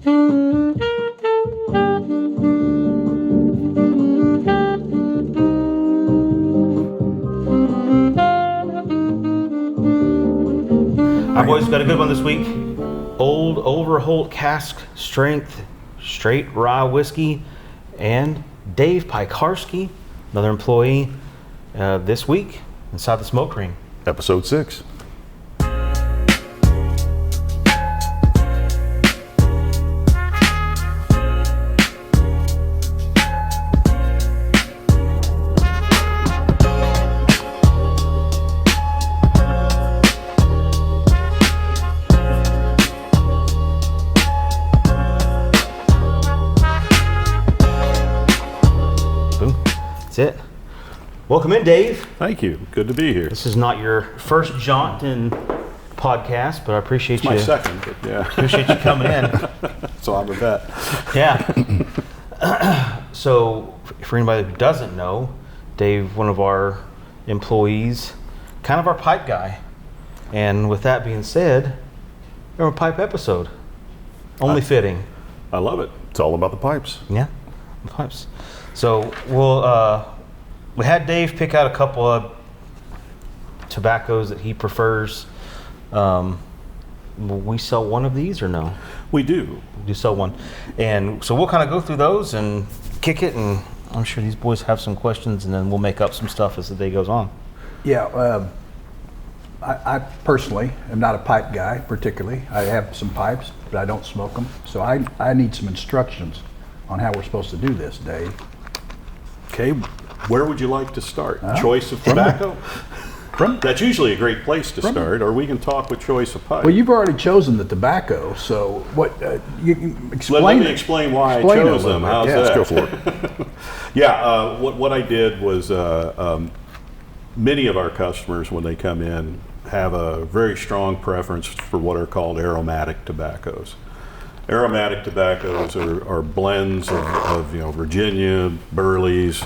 Our boys got a good one this week. Old Overholt cask strength straight rye whiskey, and Dave Piekarski, another employee this week inside the smoke ring. Episode 6. That's it. Welcome in, Dave. Thank you. Good to be here. This is not your first jaunt in podcast, but I appreciate It's you. my second, but yeah. Appreciate you coming in. So I'm a vet. Yeah. So, for anybody who doesn't know, Dave, one of our employees, kind of our pipe guy. And with that being said, we're on a pipe episode. Only fitting. I love it. It's all about the pipes. Yeah, the pipes. So we had Dave pick out a couple of tobaccos that he prefers. Will we sell one of these or no? We do. We do sell one. And so we'll kind of go through those and kick it, and I'm sure these boys have some questions, and then we'll make up some stuff as the day goes on. Yeah, I personally am not a pipe guy particularly. I have some pipes, but I don't smoke them. So I need some instructions on how we're supposed to do this, Dave. Okay, where would you like to start? Choice of tobacco? That's usually a great place to start, or we can talk with choice of pipe. Well, you've already chosen the tobacco, so what, you can explain. Let me explain why I chose them. How's yeah, that? Let's go for it. Yeah, what I did was many of our customers, when they come in, have a very strong preference for what are called aromatic tobaccos. Aromatic tobaccos are blends of Virginia, Burleys,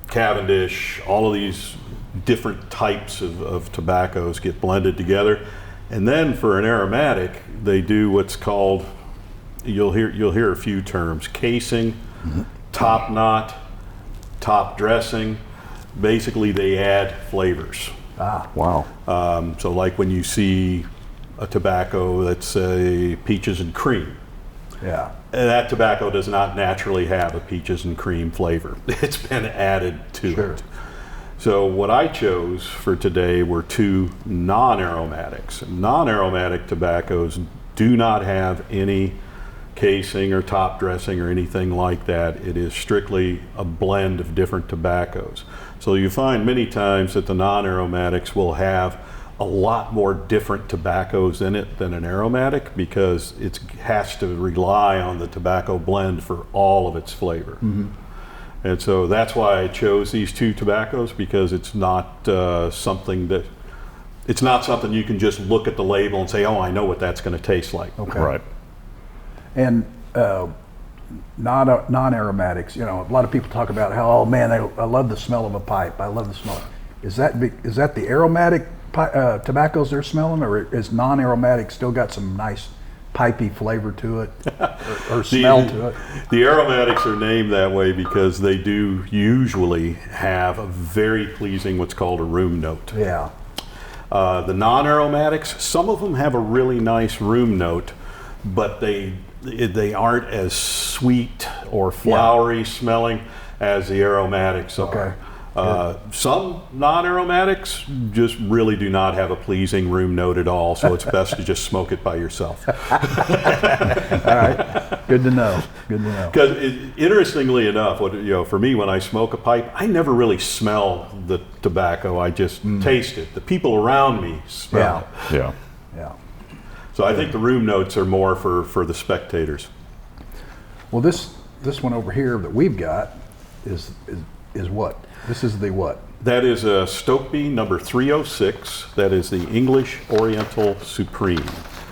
Cavendish. All of these different types of tobaccos get blended together, and then for an aromatic, they do what's called, you'll hear a few terms: casing, top knot, top dressing. Basically, they add flavors. Ah, wow. So, like when you see a tobacco that's say peaches and cream. Yeah. And that tobacco does not naturally have a peaches and cream flavor. It's been added to it. So what I chose for today were two non-aromatics. Non-aromatic tobaccos do not have any casing or top dressing or anything like that. It is strictly a blend of different tobaccos. So you find many times that the non-aromatics will have a lot more different tobaccos in it than an aromatic, because it has to rely on the tobacco blend for all of its flavor. Mm-hmm. And so that's why I chose these two tobaccos, because it's not something you can just look at the label and say, oh, I know what that's going to taste like. Okay. Right. And non-aromatics, a lot of people talk about how, oh man, I love the smell of a pipe. I love the smell. Is that the aromatic tobaccos they're smelling, or is non-aromatic still got some nice pipey flavor to it, or smell to it? The aromatics are named that way because they do usually have a very pleasing, what's called a room note. Yeah. The non-aromatics, some of them have a really nice room note, but they aren't as sweet or flowery smelling as the aromatics are. Okay. Some non-aromatics just really do not have a pleasing room note at all, so it's best to just smoke it by yourself. All right, good to know. Good to know. Because interestingly enough, for me, when I smoke a pipe, I never really smell the tobacco. I just taste it. The people around me smell it. Yeah. Yeah. So I think the room notes are more for the spectators. Well, this one over here that we've got is what? This is the what? That is a Stokeby number 306. That is the English Oriental Supreme.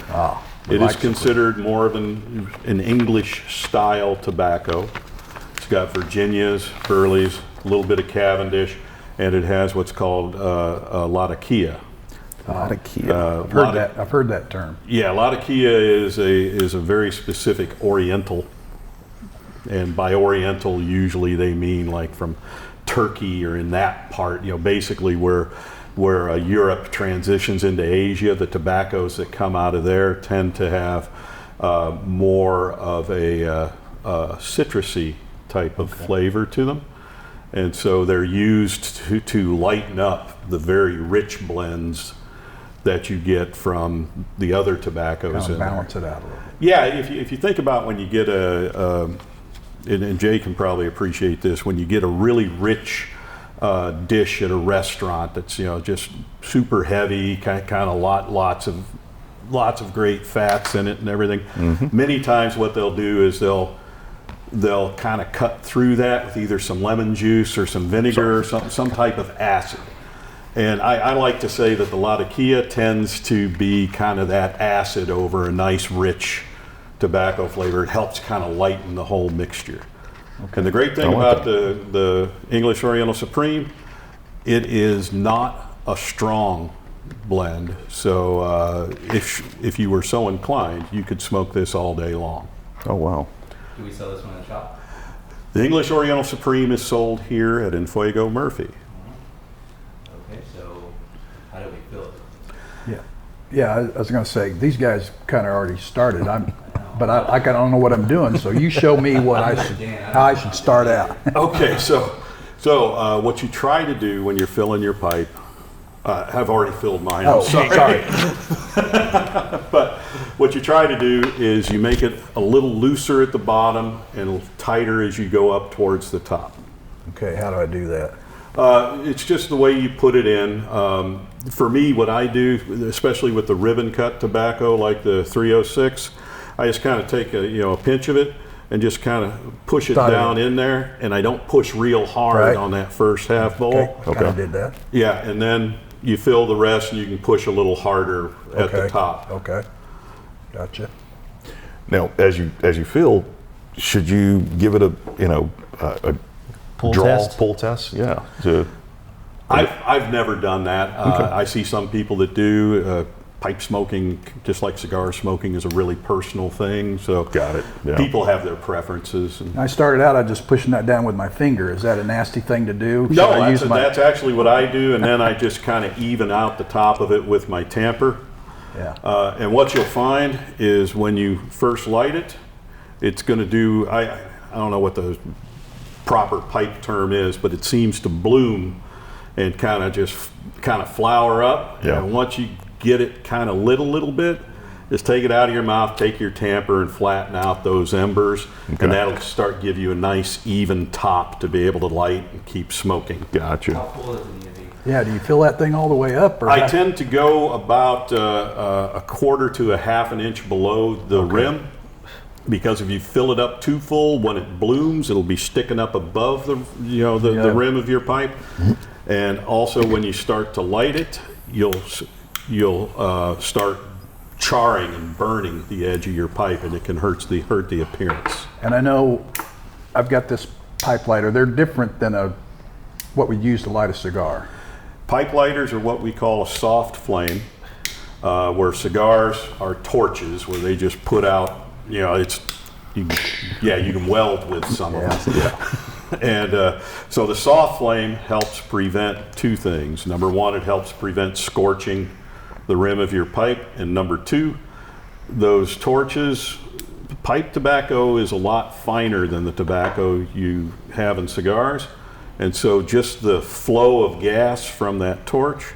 Ah, it is considered more of an English style tobacco. It's got Virginias, Burleys, a little bit of Cavendish, and it has what's called Latakia. A lot of Kia. I've heard that term. Yeah, a lot of Kia is a very specific Oriental, and by Oriental usually they mean like from Turkey or in that part. Basically where Europe transitions into Asia, the tobaccos that come out of there tend to have more of a citrusy type of flavor to them, and so they're used to lighten up the very rich blends that you get from the other tobaccos. Kind of balance it out a little bit. Yeah, if you think about when you get and Jay can probably appreciate this, when you get a really rich dish at a restaurant that's just super heavy, kind of lots of great fats in it and everything. Mm-hmm. Many times what they'll do is they'll kind of cut through that with either some lemon juice or some vinegar or some type of acid. And I like to say that the Latakia tends to be kind of that acid over a nice rich tobacco flavor. It helps kind of lighten the whole mixture. Okay. And the great thing about the English Oriental Supreme, it is not a strong blend. So if you were so inclined, you could smoke this all day long. Oh, wow. Do we sell this one in the shop? The English Oriental Supreme is sold here at Enfuego Murphy. Okay, so how do we fill it? Yeah, I was going to say, these guys kind of already started. But I don't know what I'm doing, so you show me how I should start out. Okay, so what you try to do when you're filling your pipe, I've already filled mine. Oh, sorry. But what you try to do is you make it a little looser at the bottom and tighter as you go up towards the top. Okay, how do I do that? It's just the way you put it in. For me, what I do, especially with the ribbon cut tobacco like the 306, I just kind of take a pinch of it and just kind of push it down in there, and I don't push real hard on that first half bowl. Okay. Kind of did that. Yeah, and then you fill the rest, and you can push a little harder at the top. Okay, gotcha. Now, as you fill, should you give it a pull test? Yeah. I've never done that. I see some people that do. Pipe smoking, just like cigar smoking, is a really personal thing. So got it. Yeah. People have their preferences. And I started out, I just pushing that down with my finger. Is that a nasty thing to do? No, that's actually what I do, and then I just kind of even out the top of it with my tamper. Yeah. And what you'll find is when you first light it, it's going to do, I don't know what the proper pipe term is, but it seems to bloom and kind of flower up. Yeah. And once you get it kind of lit a little bit, just take it out of your mouth, take your tamper and flatten out those embers, and that'll start give you a nice even top to be able to light and keep smoking. Gotcha. How full does it need to be? Yeah, do you fill that thing all the way up? Or I tend to go about a quarter to a half an inch below the rim, because if you fill it up too full, when it blooms, it'll be sticking up above the rim of your pipe. Mm-hmm. And also when you start to light it, you'll start charring and burning the edge of your pipe, and it can hurt the appearance. And I know I've got this pipe lighter. They're different than what we use to light a cigar. Pipe lighters are what we call a soft flame, where cigars are torches, where they just put out, you can weld with some of them. Yeah. And so the soft flame helps prevent two things. Number one, it helps prevent scorching the rim of your pipe, and number two, those torches, pipe tobacco is a lot finer than the tobacco you have in cigars, and so just the flow of gas from that torch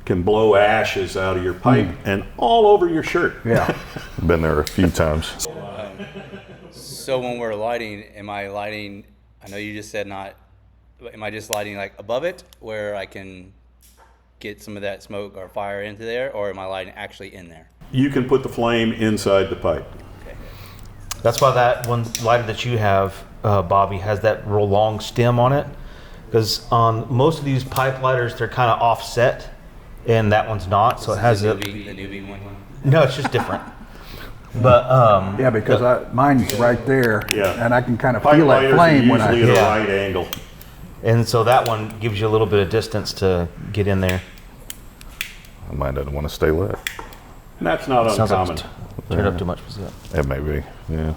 can blow ashes out of your pipe and all over your shirt. Yeah. Been there a few times. So when we're lighting, am I lighting, I know you just said not, am I just lighting like above it where I can get some of that smoke or fire into there, or am I lighting actually in there? You can put the flame inside the pipe. Okay. That's why that one lighter that you have, Bobby, has that real long stem on it. Because on most of these pipe lighters, they're kind of offset, and that one's not. So it has the newbie one. No, it's just different. But yeah, because mine's right there, and I can kind of feel that lighters flame are when I usually at a right angle. And so that one gives you a little bit of distance to get in there. Mine doesn't want to stay lit. And that's not Sounds like uncommon. it's turned up too much. Was that? It may be. Yeah.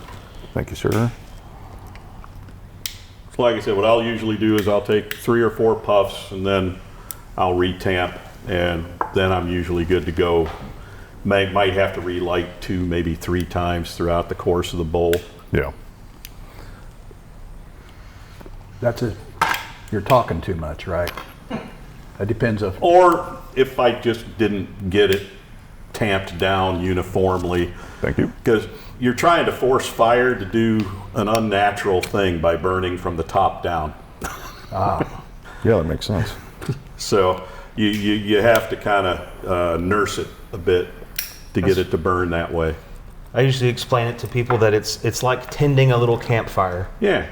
Thank you, sir. So like I said, what I'll usually do is I'll take 3 or 4 puffs and then I'll retamp, and then I'm usually good to go. Might have to relight 2, maybe 3 times throughout the course of the bowl. Yeah. That's it. You're talking too much, right? That depends on. Or if I just didn't get it tamped down uniformly. Thank you. Because you're trying to force fire to do an unnatural thing by burning from the top down. Yeah, that makes sense. So you have to kind of nurse it a bit to get it to burn that way. I usually explain it to people that it's like tending a little campfire. Yeah.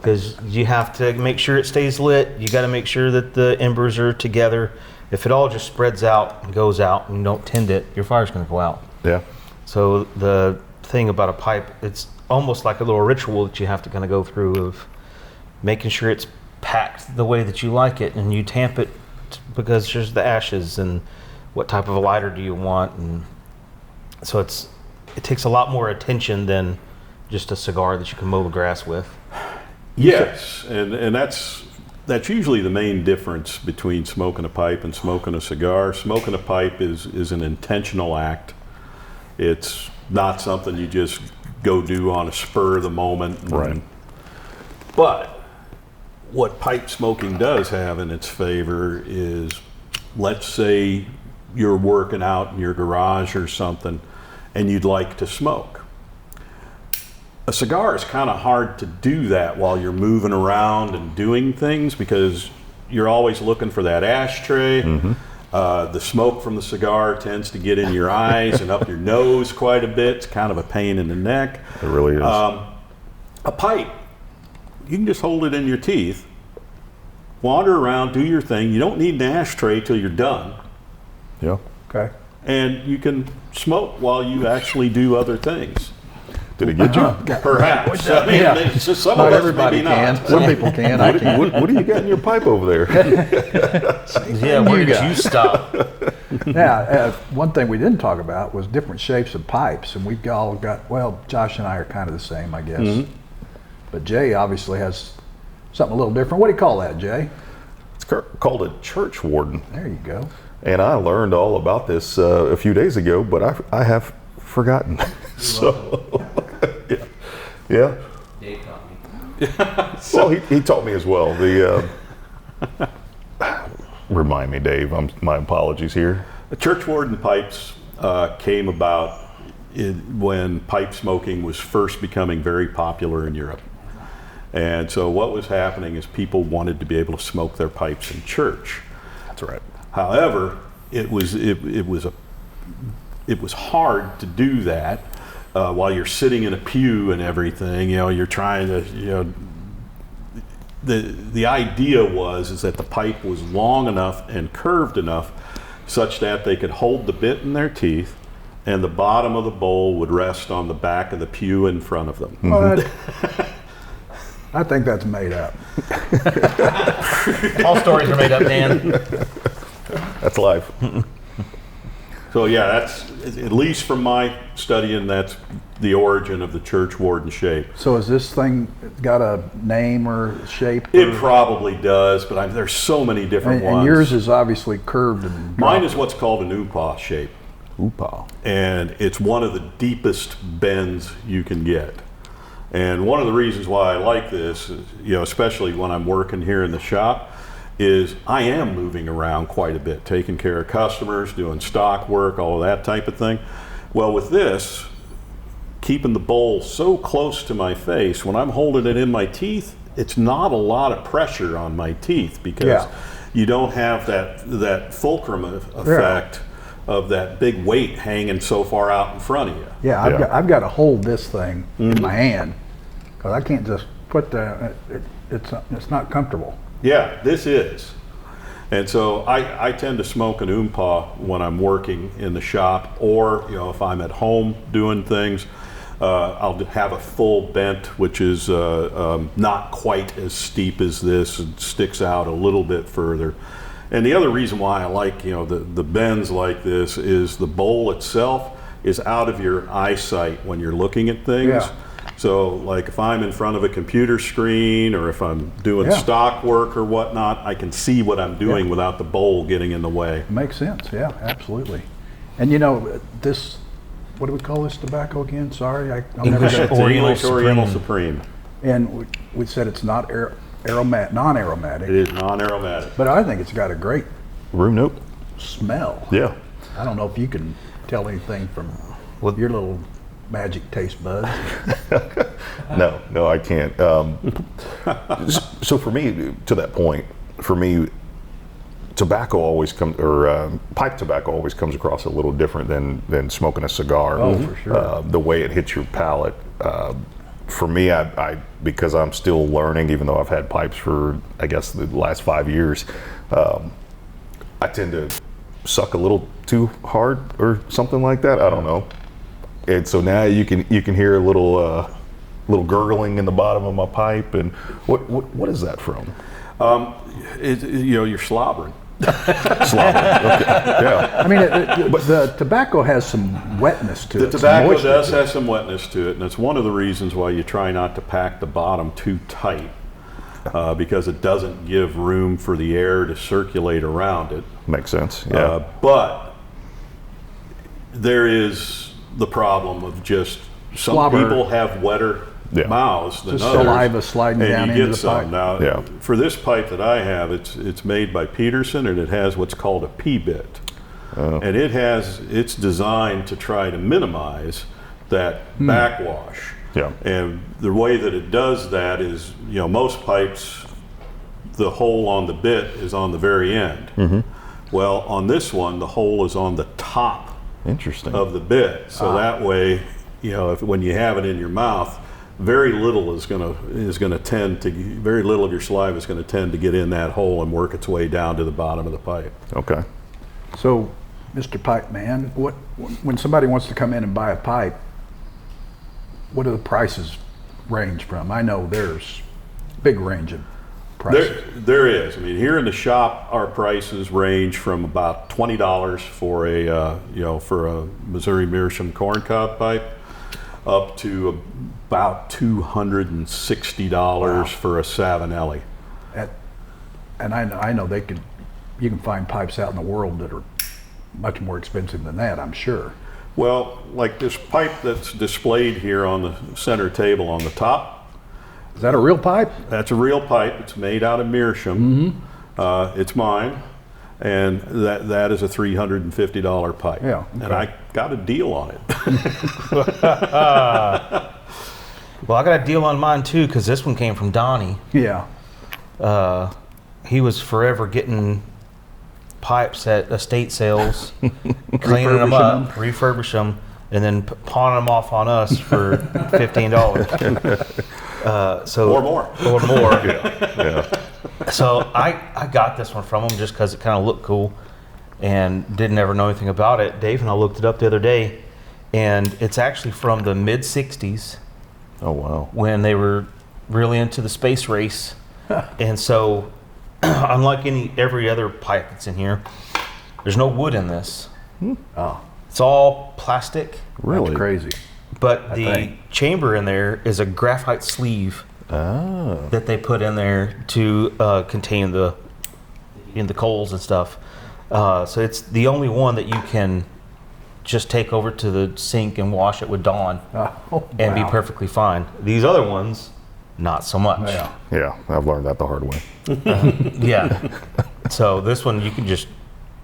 Because you have to make sure it stays lit. You got to make sure that the embers are together. If it all just spreads out and goes out and you don't tend it, your fire's going to go out. Yeah. So the thing about a pipe, it's almost like a little ritual that you have to kind of go through of making sure it's packed the way that you like it, and you tamp it because there's the ashes and what type of a lighter do you want, and so it takes a lot more attention than just a cigar that you can mow the grass with. Yes, and that's usually the main difference between smoking a pipe and smoking a cigar. Smoking a pipe is an intentional act. It's not something you just go do on a spur of the moment. Right. But what pipe smoking does have in its favor is, let's say you're working out in your garage or something and you'd like to smoke. A cigar is kind of hard to do that while you're moving around and doing things, because you're always looking for that ashtray. The smoke from the cigar tends to get in your eyes and up your nose quite a bit. It's kind of a pain in the neck. It really is. A pipe, you can just hold it in your teeth, wander around, do your thing. You don't need an ashtray till you're done. Yeah. Okay. And you can smoke while you actually do other things. Did it get you? Perhaps. I mean, Yeah. it's just some Not of us everybody maybe can. not. Some people can. I can't. What do you got in your pipe over there? Yeah, where you did got? you stop? Now, one thing we didn't talk about was different shapes of pipes, and we've all got. Well, Josh and I are kind of the same, I guess. But Jay obviously has something a little different. What do you call that, Jay? It's called a church warden. There you go. And I learned all about this a few days ago, but I have forgotten. So, yeah. Dave taught me. Well, he taught me as well. Remind me, Dave. My apologies here. The church warden pipes came about when pipe smoking was first becoming very popular in Europe. And so what was happening is people wanted to be able to smoke their pipes in church. That's right. However, it was hard to do that while you're sitting in a pew and everything. You know, you're trying to, you know, the idea is that the pipe was long enough and curved enough such that they could hold the bit in their teeth, and the bottom of the bowl would rest on the back of the pew in front of them. Well, I think that's made up. All stories are made up, Dan. That's life. So yeah, that's, at least from my studying, that's the origin of the church warden shape. So has this thing got a name or shape? It probably does, but there's so many different ones. And yours is obviously curved and Mine is what's called an upa shape, Oopa. and it's one of the deepest bends you can get. And one of the reasons why I like this, is, you know, especially when I'm working here in the shop, is I am moving around quite a bit, taking care of customers, doing stock work, all of that type of thing. Well, with this, keeping the bowl so close to my face, when I'm holding it in my teeth, it's not a lot of pressure on my teeth, because you don't have that fulcrum effect of that big weight hanging so far out in front of you. Yeah, I've got to hold this thing in my hand because I can't just put it's not comfortable. Yeah, this is. And so I tend to smoke an oompa when I'm working in the shop, or, you know, if I'm at home doing things, I'll have a full bent, which is not quite as steep as this. It sticks out a little bit further. And the other reason why I like, the bends like this is the bowl itself is out of your eyesight when you're looking at things. Yeah. So like if I'm in front of a computer screen or if I'm doing stock work or whatnot, I can see what I'm doing without the bowl getting in the way. Makes sense. Yeah, absolutely. And this, what do we call this tobacco again? Sorry, I'll never English get it. It's English Oriental Oriental Supreme. Supreme. And we said it's not non-aromatic. It is non-aromatic. But I think it's got a great Room note. smell. Yeah. I don't know if you can tell anything from your little magic taste buds. No, I can't. So for me, to that point, tobacco always comes, or pipe tobacco always comes across a little different than smoking a cigar. Oh, for sure. The way it hits your palate. For me, I because I'm still learning, even though I've had pipes for, I guess, the last 5 years, I tend to suck a little too hard or something like that. I don't know. And so now you can hear a little gurgling in the bottom of my pipe. And what is that from? You're slobbering. Okay. Yeah. I mean, but the tobacco has some wetness to it. The some tobacco moisture does to it. have some wetness to it, and it's one of the reasons why you try not to pack the bottom too tight, because it doesn't give room for the air to circulate around it. Makes sense. Yeah. But there is the problem of just some Slobber. people have wetter mouths than Just others. saliva sliding and down you into get the some. pipe. Now, for this pipe that I have, it's made by Peterson, and it has what's called a P-bit. And it's designed to try to minimize that backwash. Yeah. And the way that it does that is, most pipes, the hole on the bit is on the very end. Mm-hmm. Well, on this one, the hole is on the top Interesting. of the bit. So that way, when you have it in your mouth, very little is going to tend to, very little of your saliva is going to tend to get in that hole and work its way down to the bottom of the pipe. Okay. So, Mr. Pipe Man, when somebody wants to come in and buy a pipe, what do the prices range from? I know there's big range of prices. There is. I mean, here in the shop, our prices range from about $20 for a Missouri Meerschaum corncob pipe, up to about $260 for a Savinelli. And I know you can find pipes out in the world that are much more expensive than that, I'm sure. Well, like this pipe that's displayed here on the center table on the top. Is that a real pipe? That's a real pipe. It's made out of Meerschaum. It's mine, and that is a $350 pipe. Yeah, okay. And I got a deal on it. Well, I got a deal on mine too, because this one came from Donnie. Yeah. He was forever getting pipes at estate sales, cleaning them up, refurbish them, and then pawning them off on us for $15. Or more. Yeah. So I got this one from him just because it kind of looked cool, and didn't ever know anything about it. Dave and I looked it up the other day, and it's actually from the mid '60s. Oh wow. When they were really into the space race. And so, unlike every other pipe that's in here, there's no wood in this. Oh, It's all plastic, Really? that's crazy. but the think. chamber in there is a graphite sleeve that they put in there to contain the coals and stuff. So it's the only one that you can just take over to the sink and wash it with Dawn and be wow. perfectly fine. These other ones, not so much. Yeah. Yeah, I've learned that the hard way. Yeah. So this one you can just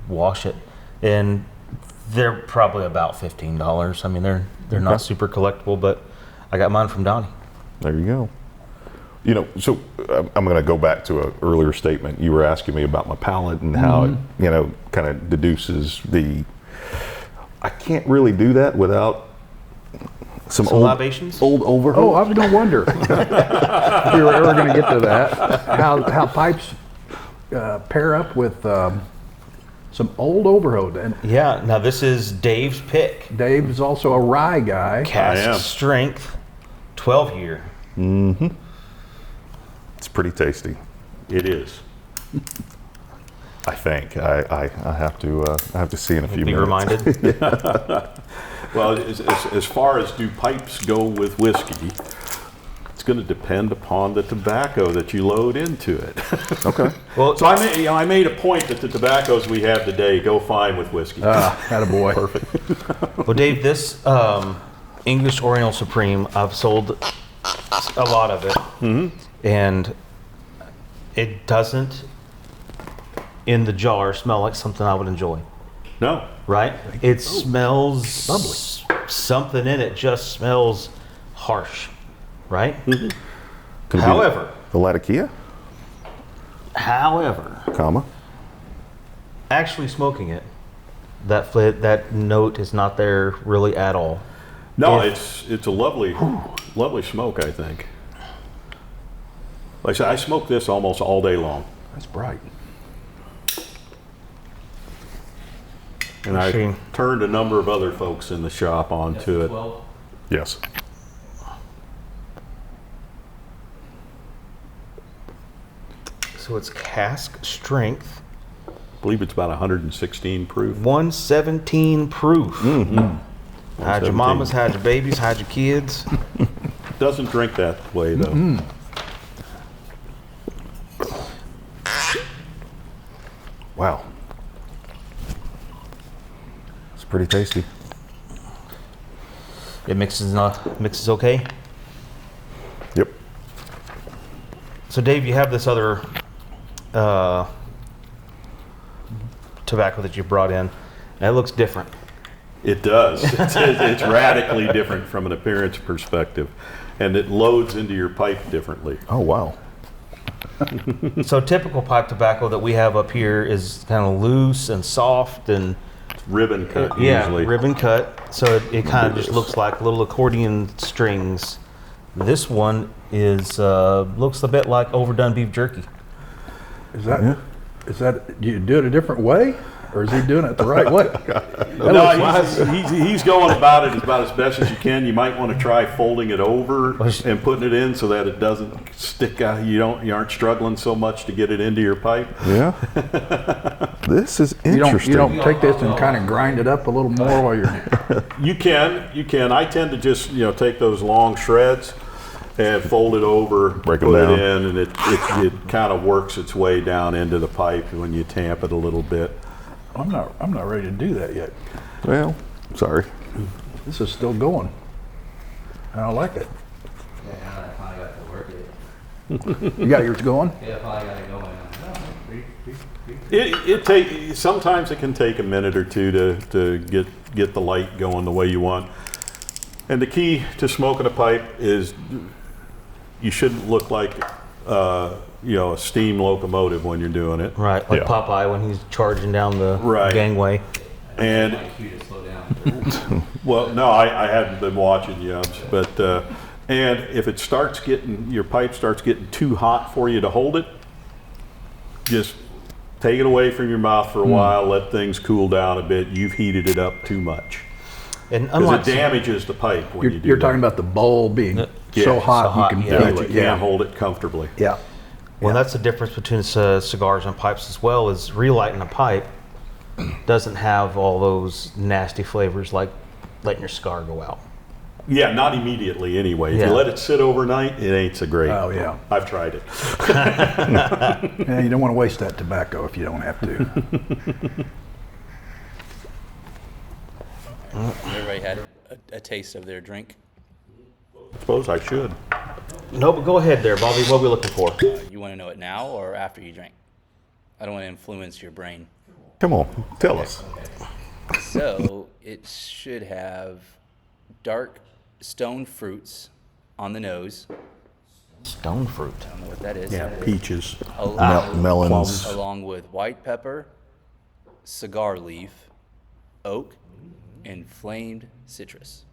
wash it, and they're probably about $15. I mean, they're not super collectible, but I got mine from Donnie. There you go. So I'm going to go back to an earlier statement. You were asking me about my palate and how it, kind of deduces the. I can't really do that without some libations? Old Overholt. Oh, I was going to wonder if you were ever going to get to that. How pipes pair up with some Old Overholt. And Yeah. Now this is Dave's pick. Dave is also a rye guy. I am. Cask strength, 12 year. It's pretty tasty. It is. I think I have to see in a few Be minutes. reminded. Well, as far as do pipes go with whiskey, it's going to depend upon the tobacco that you load into it. Okay. Well, So I made a point that the tobaccos we have today go fine with whiskey. Attaboy. Perfect. well, Dave, this English Oriental Supreme, I've sold a lot of it, and it doesn't, in the jar, smell like something I would enjoy. No. Right? It smells bubbly. Something in it just smells harsh. Right? Could it be However, the Latakia, comma. actually smoking it, that note is not there really at all. No, If- it's a lovely smoke, I think. Like I said, I smoke this almost all day long. That's bright. And I Machine. turned a number of other folks in the shop onto it. Yes. So it's cask strength, I believe it's about 116 proof. 117 proof. Hide your mamas, hide your babies, hide your kids. Doesn't drink that way though. Wow. It's pretty tasty. It mixes okay. Yep. So Dave, you have this other tobacco that you brought in, and it looks different. It does. It's radically different from an appearance perspective, and it loads into your pipe differently. Oh wow. So typical pipe tobacco that we have up here is kind of loose and soft and Ribbon cut yeah, usually. ribbon cut. So it kind of just looks like little accordion strings. This one is looks a bit like overdone beef jerky. Is that do you do it a different way, or is he doing it the right way? He's going about it about as best as you can. You might want to try folding it over and putting it in so that it doesn't stick out. You aren't struggling so much to get it into your pipe. Yeah. This is You interesting. don't take this and kind of grind it up a little more while you're. You can. I tend to just take those long shreds and fold it over, Break 'em put down. it in, and it kind of works its way down into the pipe when you tamp it a little bit. I'm not ready to do that yet. Well, sorry. This is still going. I don't like it. Yeah, I finally got to work it. You got yours going? Yeah, I finally got it going. Sometimes it can take a minute or two to get the light going the way you want. And the key to smoking a pipe is you shouldn't look like a steam locomotive when you're doing it. Right, like Yeah. Popeye when he's charging down the Right. gangway. And You to slow down. well, no, I hadn't been watching Yubs, but and if your pipe starts getting too hot for you to hold it, just take it away from your mouth for a while, let things cool down a bit. You've heated it up too much. And Because unlike it damages the pipe when you do You're that. talking about the bowl being Yeah, so hot, so hot, you can yeah. that feel you it. can't Yeah. hold it comfortably. Yeah. well, that's the difference between cigars and pipes as well. Is relighting a pipe doesn't have all those nasty flavors like letting your cigar go out. Yeah, not immediately anyway. If Yeah. you let it sit overnight, it ain't so great. Oh, yeah. I've tried it. Yeah, you don't want to waste that tobacco if you don't have to. Everybody had a taste of their drink. I suppose I should. No, but go ahead there, Bobby. What are we looking for? You want to know it now or after you drink? I don't want to influence your brain. Come on, tell us. So it should have dark stone fruits on the nose. Stone fruit. I don't know what that is. Yeah, peaches. Melons. Along with white pepper, cigar leaf, oak, and flamed citrus.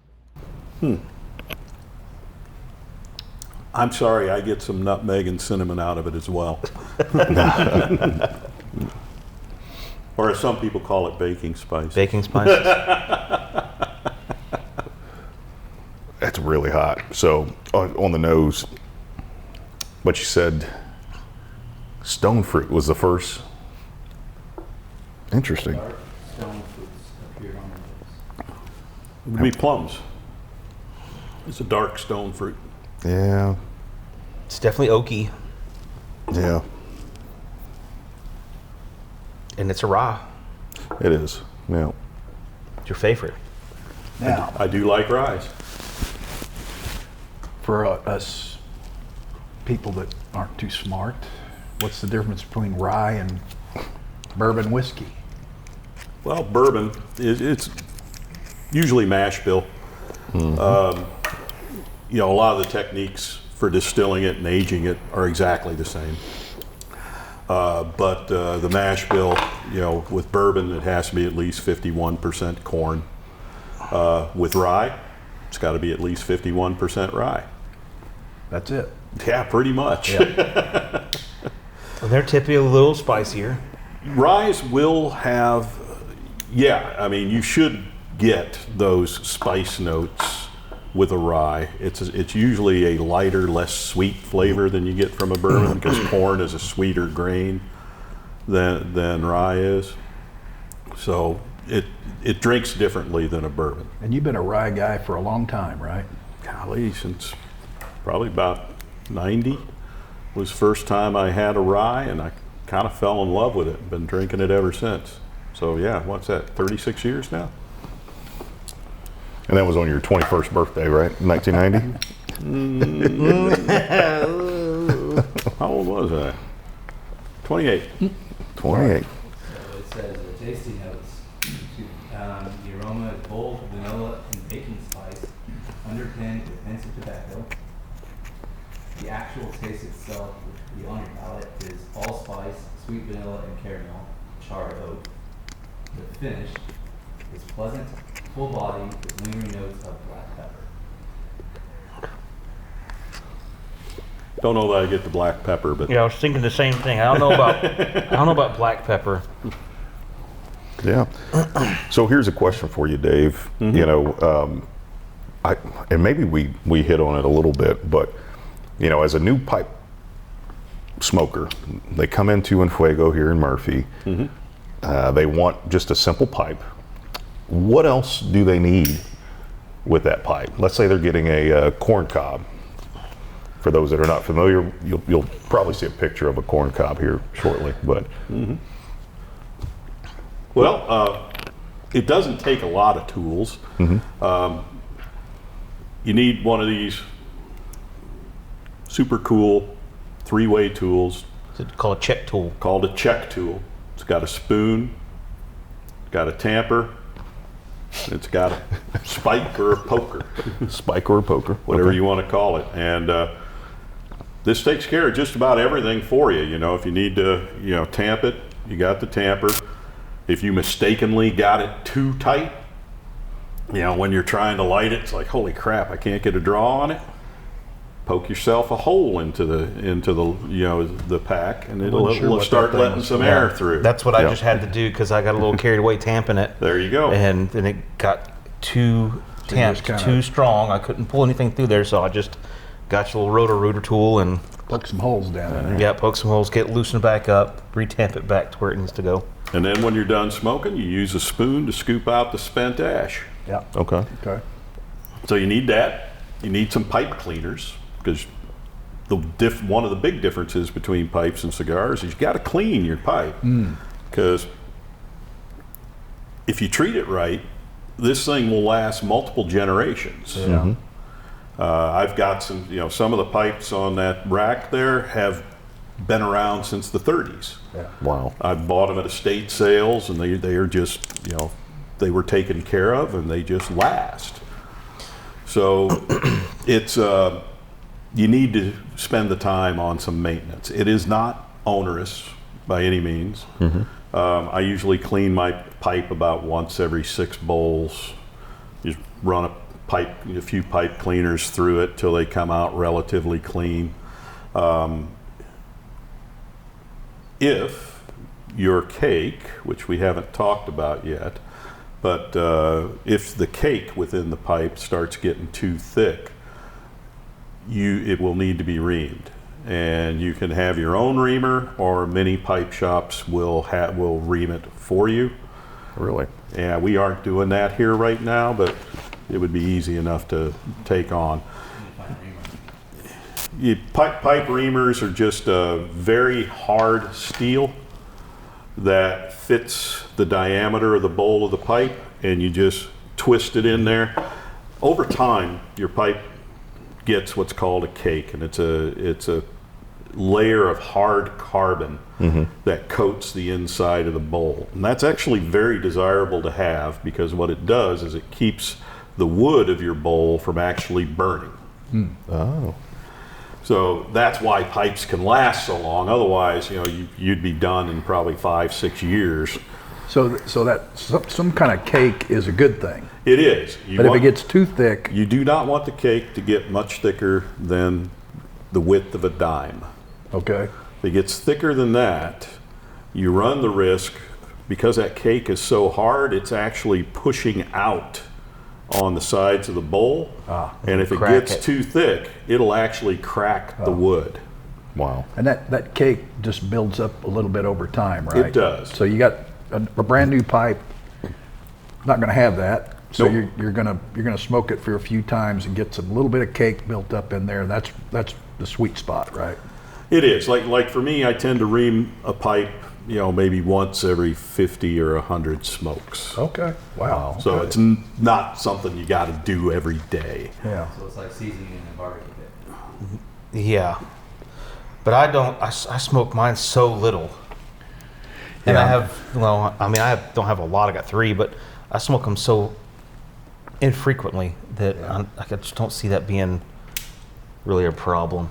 I'm sorry, I get some nutmeg and cinnamon out of it as well. Or as some people call it, baking spice. Baking spices. That's really hot. So on the nose, but you said stone fruit was the first. Interesting. Dark stone fruits appeared on the nose. It would be plums. It's a dark stone fruit. Yeah. It's definitely oaky, Yeah. and it's a rye. It is. Yeah. It's your favorite. Now, I do like ryes. for us people that aren't too smart, what's the difference between rye and bourbon whiskey? Well, bourbon it's usually mash bill. You know, a lot of the techniques for distilling it and aging it are exactly the same. But the mash bill, you know, with bourbon, it has to be at least 51% corn. With rye, it's got to be at least 51% rye. That's it. Yeah, pretty much. And they're typically a little spicier. Ryes will have, yeah, I mean, you should get those spice notes with a rye. It's usually a lighter, less sweet flavor than you get from a bourbon because corn is a sweeter grain than rye is. So it drinks differently than a bourbon. And you've been a rye guy for a long time, right? Golly, since probably about 90 was the first time I had a rye, and I kind of fell in love with it. Been drinking it ever since. So yeah, what's that, 36 years now? And that was on your 21st birthday, right? 1990? How old was I? 28. 28. So it says the tasting notes. The aroma is bold, vanilla, and baking spice, underpinned with hints of tobacco. The actual taste itself, which will be on your palate, is allspice, sweet vanilla, and caramel, charred oak. The finish is pleasant, full body, with lingering notes of black pepper. Don't know that I get the black pepper, but Yeah, I was thinking the same thing. I don't know about black pepper. Yeah. So here's a question for you, Dave. You know, and maybe we hit on it a little bit, but you know, as a new pipe smoker, they come into Fuego here in Murphy. They want just a simple pipe. What else do they need with that pipe? Let's say they're getting a corn cob. For those that are not familiar, you'll probably see a picture of a corn cob here shortly. But well, it doesn't take a lot of tools. You need one of these super cool 3-way tools It's called a check tool. called a check tool. It's got a spoon, got a tamper, it's got a spike or a poker, spike or a poker, whatever okay. you want to call it. And this takes care of just about everything for you. You know, if you need to, you know, tamp it, you got the tamper. If you mistakenly got it too tight, you know, when you're trying to light it, it's like, holy crap, I can't get a draw on it. Poke yourself a hole into the you know, the pack, and it'll start letting some air through. That's what I Yeah. just had to do because I got a little carried away tamping it. There you go. And then it got too tamped, kinda- too strong. I couldn't pull anything through there, so I just got your little rotor tool and Poke some holes down in there. yeah, poke some holes, get it loosened back up, re-tamp it back to where it needs to go. And then when you're done smoking, you use a spoon to scoop out the spent ash. Yeah. Okay. Okay. So you need that. You need some pipe cleaners, because one of the big differences between pipes and cigars is you got to clean your pipe. Because if you treat it right, this thing will last multiple generations. Yeah. I've got some of the pipes on that rack there have been around since the 30s. Yeah. Wow. I bought them at estate sales, and they are just, you know, they were taken care of, and they just last. So it's you need to spend the time on some maintenance. It is not onerous by any means. I usually clean my pipe about once every 6 bowls. Just run a few pipe cleaners through it till they come out relatively clean. If your cake, which we haven't talked about yet, but if the cake within the pipe starts getting too thick, it will need to be reamed. and you can have your own reamer, or many pipe shops will ream it for you. Really? Yeah, we aren't doing that here right now, but it would be easy enough to take on. Pipe reamers are just a very hard steel that fits the diameter of the bowl of the pipe, and you just twist it in there. Over time, your pipe gets what's called a cake, and it's a layer of hard carbon that coats the inside of the bowl. And that's actually very desirable to have, because what it does is it keeps the wood of your bowl from actually burning. Oh. So that's why pipes can last so long. Otherwise, you'd be done in probably 5-6 years. So that some kind of cake is a good thing. It is. But if it gets too thick, you do not want the cake to get much thicker than the width of a dime. okay. If it gets thicker than that, you run the risk, because that cake is so hard, it's actually pushing out on the sides of the bowl. And if it gets too thick, it'll actually crack the wood. Wow. And that cake just builds up a little bit over time, right? It does. So you got a brand new pipe, not going to have that. So Nope. you're gonna smoke it for a few times and get some little bit of cake built up in there. That's the sweet spot, right? It is. Like for me, I tend to ream a pipe, maybe once every 50 or 100 smokes. Okay. Wow. So okay. it's not something you got to do every day. Yeah. So it's like seasoning in a barbecue pit. Yeah. But I smoke mine so little. And Yeah. I don't have a lot. I got 3, but I smoke them so infrequently that I just don't see that being really a problem.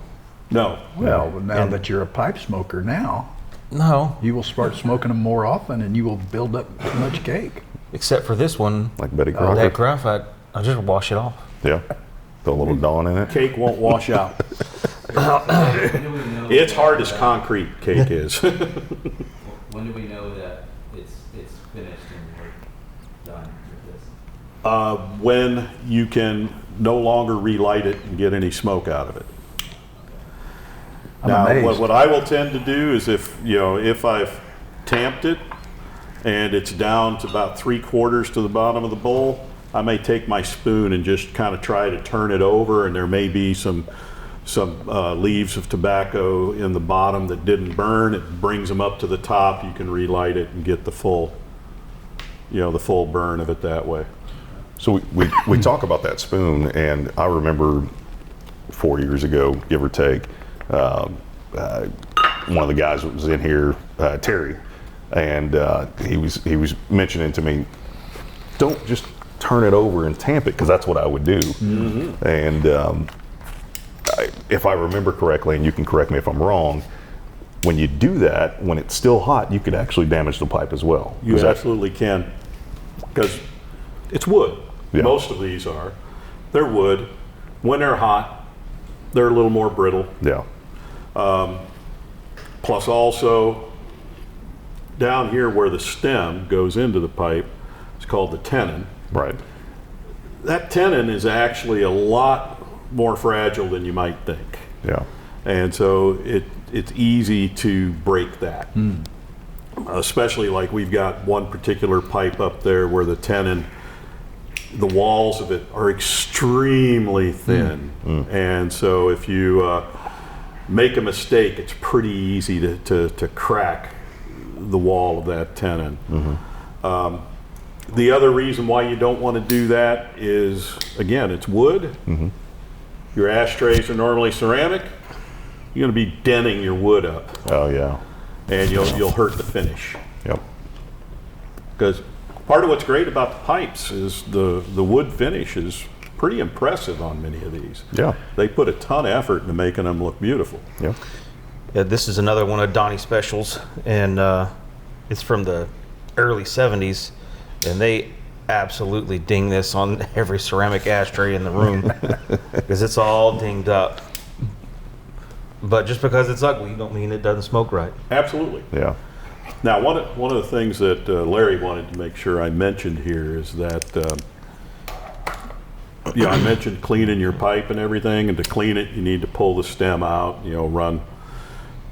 No. Well, now that you're a pipe smoker now, No, you will start smoking them more often, and you will build up much cake. except for this one. Like Betty Crocker? That graphite, I just wash it off. Yeah. Throw a little Dawn in it. Cake won't wash out. When do we know It's hard as concrete, cake is. When do we know that it's finished and we're done with this? When you can no longer relight it and get any smoke out of it. I'm Now, amazed. what I will tend to do is if I've tamped it and it's down to about 3/4 to the bottom of the bowl, I may take my spoon and just kind of try to turn it over, and there may be some leaves of tobacco in the bottom that didn't burn. It brings them up to the top. You can relight it and get the full burn of it that way. So we talk about that spoon, and I remember 4 years ago, give or take, one of the guys that was in here, Terry, and he was mentioning to me, don't just turn it over and tamp it, because that's what I would do. And if I remember correctly, and you can correct me if I'm wrong, when you do that, when it's still hot, you could actually damage the pipe as well. You absolutely can, because it's wood. Yeah. Most of these are. They're wood. When they're hot, they're a little more brittle. Yeah. Plus also, down here where the stem goes into the pipe, it's called the tenon. Right. That tenon is actually a lot more fragile than you might think. Yeah. And so it's easy to break that. Especially like we've got one particular pipe up there where the tenon, the walls of it are extremely thin. And so if you make a mistake, it's pretty easy to crack the wall of that tenon. The other reason why you don't want to do that is, again, it's wood. Your ashtrays are normally ceramic. You're going to be denting your wood up, Oh, yeah. and you'll hurt the finish. Yep. Because part of what's great about the pipes is the wood finish is pretty impressive on many of these. Yeah. They put a ton of effort into making them look beautiful. Yeah. Yeah, this is another one of Donnie's specials, and it's from the early 70s, and they absolutely ding this on every ceramic ashtray in the room because it's all dinged up. But just because it's ugly don't mean it doesn't smoke right. Absolutely. Yeah. Now, one of the things that Larry wanted to make sure I mentioned here is that I mentioned cleaning your pipe and everything, and to clean it, you need to pull the stem out, run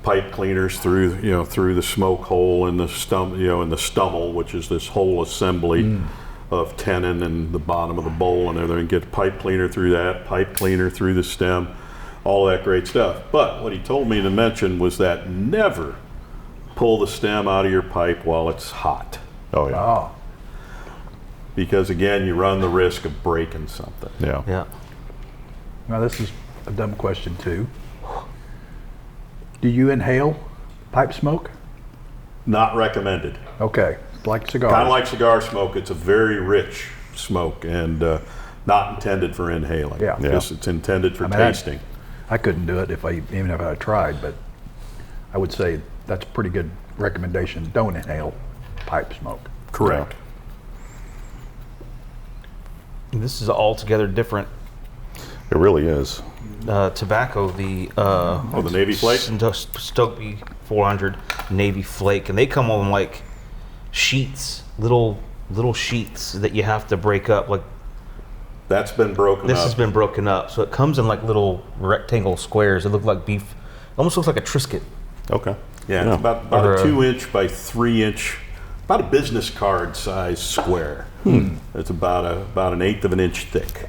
pipe cleaners through through the smoke hole in the in the stummel, which is this whole assembly of tenon and the bottom of the bowl and everything. Get pipe cleaner through that, pipe cleaner through the stem, all that great stuff. But what he told me to mention was that never pull the stem out of your pipe while it's hot. Oh yeah. Oh, Because again, you run the risk of breaking something. Yeah. Yeah. now this is a dumb question too. Do you inhale pipe smoke? Not recommended. Okay, like cigars. Kind of like cigar smoke, it's a very rich smoke and not intended for inhaling. Yeah. It's intended for I mean, tasting. I couldn't do it even if I tried, but I would say that's a pretty good recommendation. Don't inhale pipe smoke. Correct. This is altogether different It really is. tobacco. The The Navy Flake? Stokeby 400 Navy Flake, and they come on like sheets, little sheets that you have to break up. Like That's been broken this up. has been broken up, so it comes in like little rectangle squares. It look like beef. Almost looks like a Triscuit. Okay. Yeah, it's about Or a a- 2-inch by 3-inch, about a business card size square. It's about an eighth of an inch thick.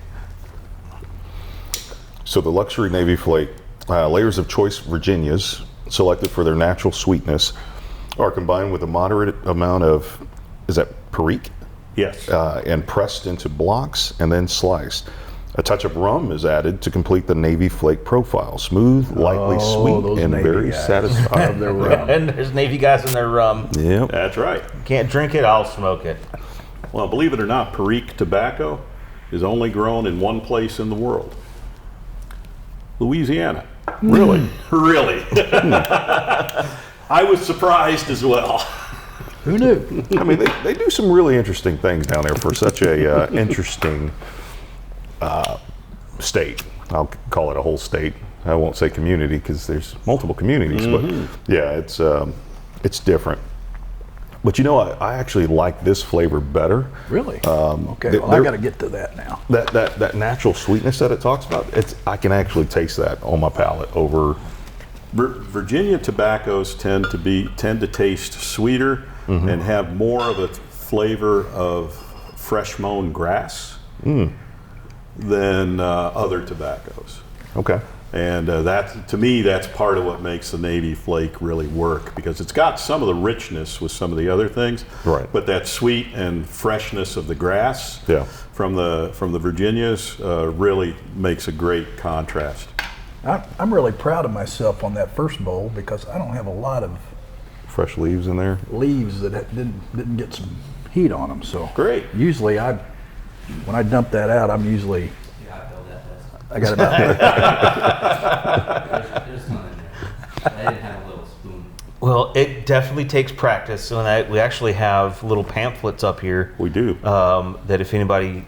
So the luxury Navy Flake, layers of choice Virginias, selected for their natural sweetness, are combined with a moderate amount of, is that Perique? Yes. And pressed into blocks and then sliced. A touch of rum is added to complete the Navy Flake profile. Smooth, lightly Oh, sweet, those and Navy very guys. satisfying. Their rum. And there's Navy guys in their Yep. That's right. can't drink it. I'll smoke it. Well, believe it or not, Perique tobacco is only grown in one place in the world. Louisiana. Really? Really. I was surprised as well. Who knew? I mean, they do some really interesting things down there for such a interesting state. I'll call it a whole state. I won't say community because there's multiple communities, but yeah, it's different. But you know, I actually like this flavor better. Really? Okay, well, I got to get to that now. That natural sweetness that it talks about, I can actually taste that on my palate over. Virginia tobaccos tend to taste sweeter and have more of a flavor of fresh mown grass than other tobaccos. Okay. And that, to me, that's part of what makes the Navy Flake really work, because it's got some of the richness with some of the other things, Right. but that sweet and freshness of the grass Yeah. from the Virginias really makes a great contrast. I'm really proud of myself on that first bowl because I don't have a lot of Fresh leaves in there. leaves that didn't get some heat on them. So Great. usually when I dump that out, I'm usually Yeah, I filled that test. I got about There's none in there. I didn't have a little spoon. Well, it definitely takes practice, and we actually have little pamphlets up here. We do. That if anybody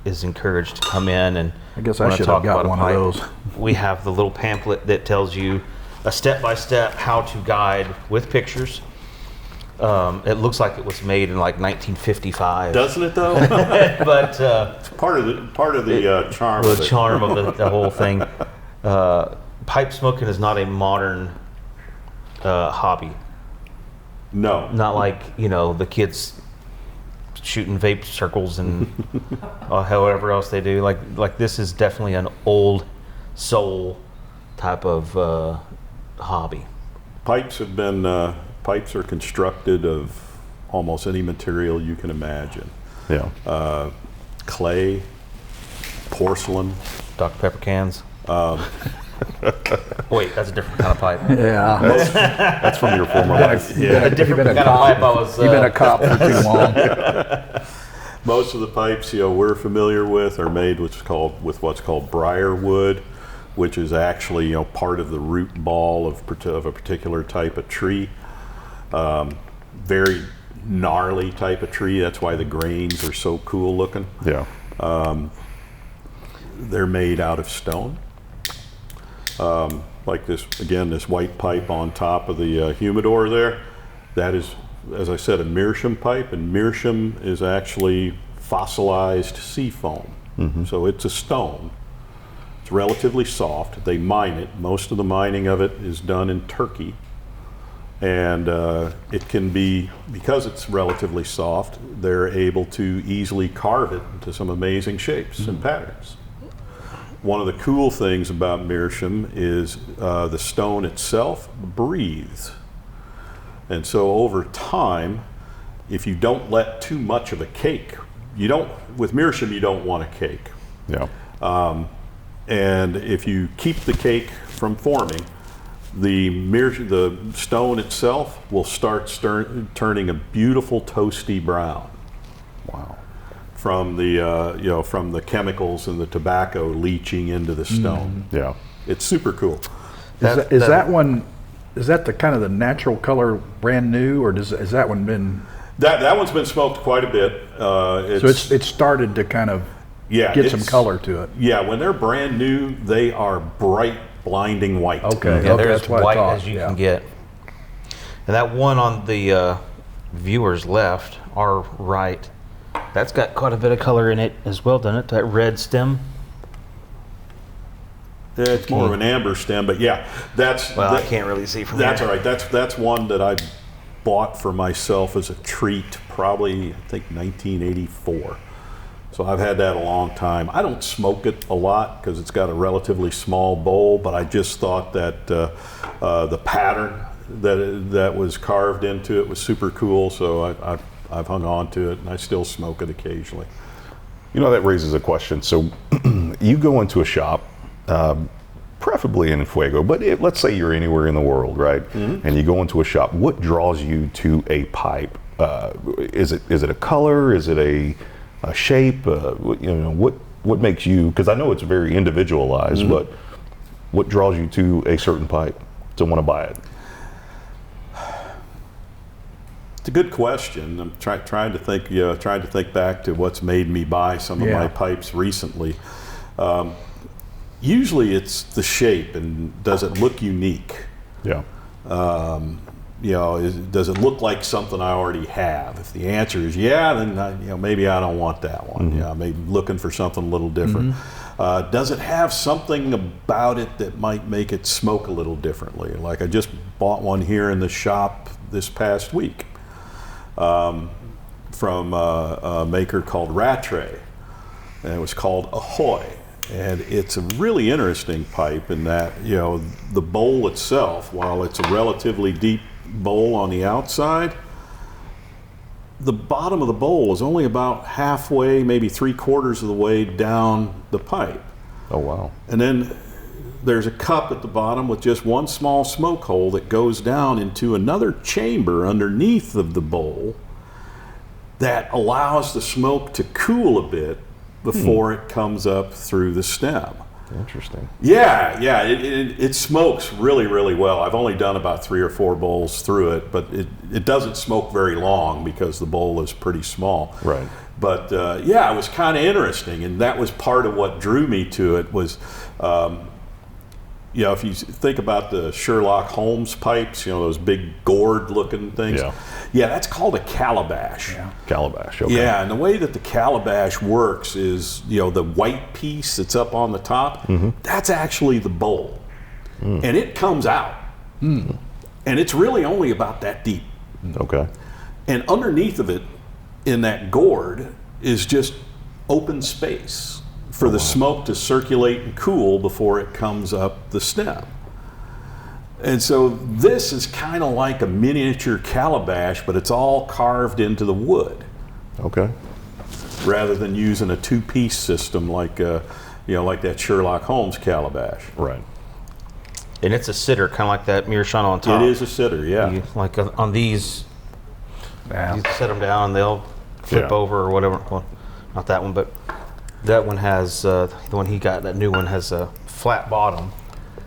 is encouraged to come in and I guess I wanna should talk have got about a one of pipe, those. We have the little pamphlet that tells you a step-by-step how to guide with pictures. It looks like it was made in like 1955. Doesn't it though? But It's part of the charm the of it. charm of the whole thing. Pipe smoking is not a modern hobby. No. Not like the kids shooting vape circles and however else they do. Like this is definitely an old soul type of hobby. Pipes are constructed of almost any material you can imagine. Yeah. Clay, porcelain. Dr. Pepper cans. Wait, that's a different kind of pipe. yeah. That's from your former life. A different kind of pipe. I was. You've been a cop for too long. Most of the pipes we're familiar with are made with what's called briar wood, which is actually part of the root ball of a particular type of tree. Very gnarly type of tree. That's why the grains are so cool looking. Yeah. They're made out of stone. Like this white pipe on top of the humidor there. That is, as I said, a meerschaum pipe, and meerschaum is actually fossilized sea foam. So it's a stone, It's relatively soft. They mine it. Most of the mining of it is done in Turkey. And it can be, because it's relatively soft, they're able to easily carve it into some amazing shapes and patterns. One of the cool things about meerschaum is the stone itself breathes. And so over time, if you don't let too much of a cake, with meerschaum you don't want a cake. Yeah. And if you keep the cake from forming, the stone itself will start turning a beautiful toasty brown. Wow. From the from the chemicals and the tobacco leaching into the stone. Yeah. It's super cool. Is that one? Is that the kind of the natural color, brand new, or has that one been? That one's been smoked quite a bit. So it's started to kind of get some color to it. Yeah, when they're brand new, they are bright, blinding white. Okay, Yeah, they're that's as what I white thought. as you can get. And that one on the viewer's left, our right, that's got quite a bit of color in it as well, doesn't it? That red stem. It's more of an amber stem, but yeah, I can't really see from That's here. all right. That's one that I bought for myself as a treat, probably I think 1984. So I've had that a long time. I don't smoke it a lot because it's got a relatively small bowl, but I just thought that the pattern that was carved into it was super cool. So I've hung on to it, and I still smoke it occasionally. You know, that raises a question. So you go into a shop, preferably in Fuego, but let's say you're anywhere in the world, right? And you go into a shop. What draws you to a pipe? Is it a color? Is it a shape? What makes you? Because I know it's very individualized, but what draws you to a certain pipe to want to buy it? It's a good question. I'm trying to think back to what's made me buy some of my pipes recently. Usually it's the shape and does it look unique? Yeah. Does it look like something I already have? If the answer is yeah, then maybe I don't want that one. Yeah, maybe looking for something a little different. Does it have something about it that might make it smoke a little differently? Like I just bought one here in the shop this past week from a maker called Rattray, and it was called Ahoy. And it's a really interesting pipe in that, the bowl itself, while it's a relatively deep bowl on the outside, the bottom of the bowl is only about halfway, maybe 3/4 of the way down the pipe. Oh, wow. And then there's a cup at the bottom with just one small smoke hole that goes down into another chamber underneath of the bowl that allows the smoke to cool a bit before it comes up through the stem. Interesting. Yeah, it smokes really, really well. I've only done about 3 or 4 bowls through it, but it doesn't smoke very long because the bowl is pretty small. Right. But it was kind of interesting, and that was part of what drew me to it was, if you think about the Sherlock Holmes pipes, those big gourd-looking things. Yeah, that's called a calabash. Yeah. Calabash, okay. Yeah, and the way that the calabash works is, the white piece that's up on the top, that's actually the bowl. And it comes out. And it's really only about that deep. Okay. And underneath of it, in that gourd, is just open space for the smoke to circulate and cool before it comes up the stem. And so this is kind of like a miniature calabash, but it's all carved into the wood. Okay. Rather than using a 2-piece system like like that Sherlock Holmes calabash. Right. And it's a sitter, kind of like that meerschaum on top. It is a sitter, yeah. Like on these, Yeah. you set them down and they'll flip over or whatever. Well, not that one, but that one has, the one he got, that new one has a flat bottom.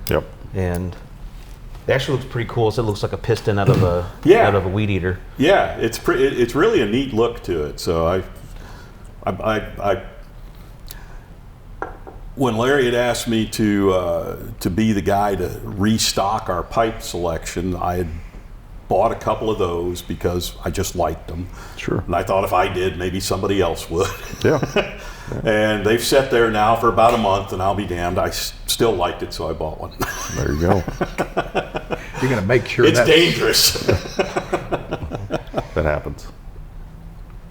Yep. And it actually looks pretty cool. So it looks like a piston out of a out of a weed eater. Yeah, it's really a neat look to it. So I when Larry had asked me to be the guy to restock our pipe selection, I had bought a couple of those because I just liked them. Sure. And I thought if I did, maybe somebody else would. Yeah. And they've sat there now for about a month, and I'll be damned, I still liked it, so I bought one. There you go. You're going to make sure It's that's dangerous. That happens.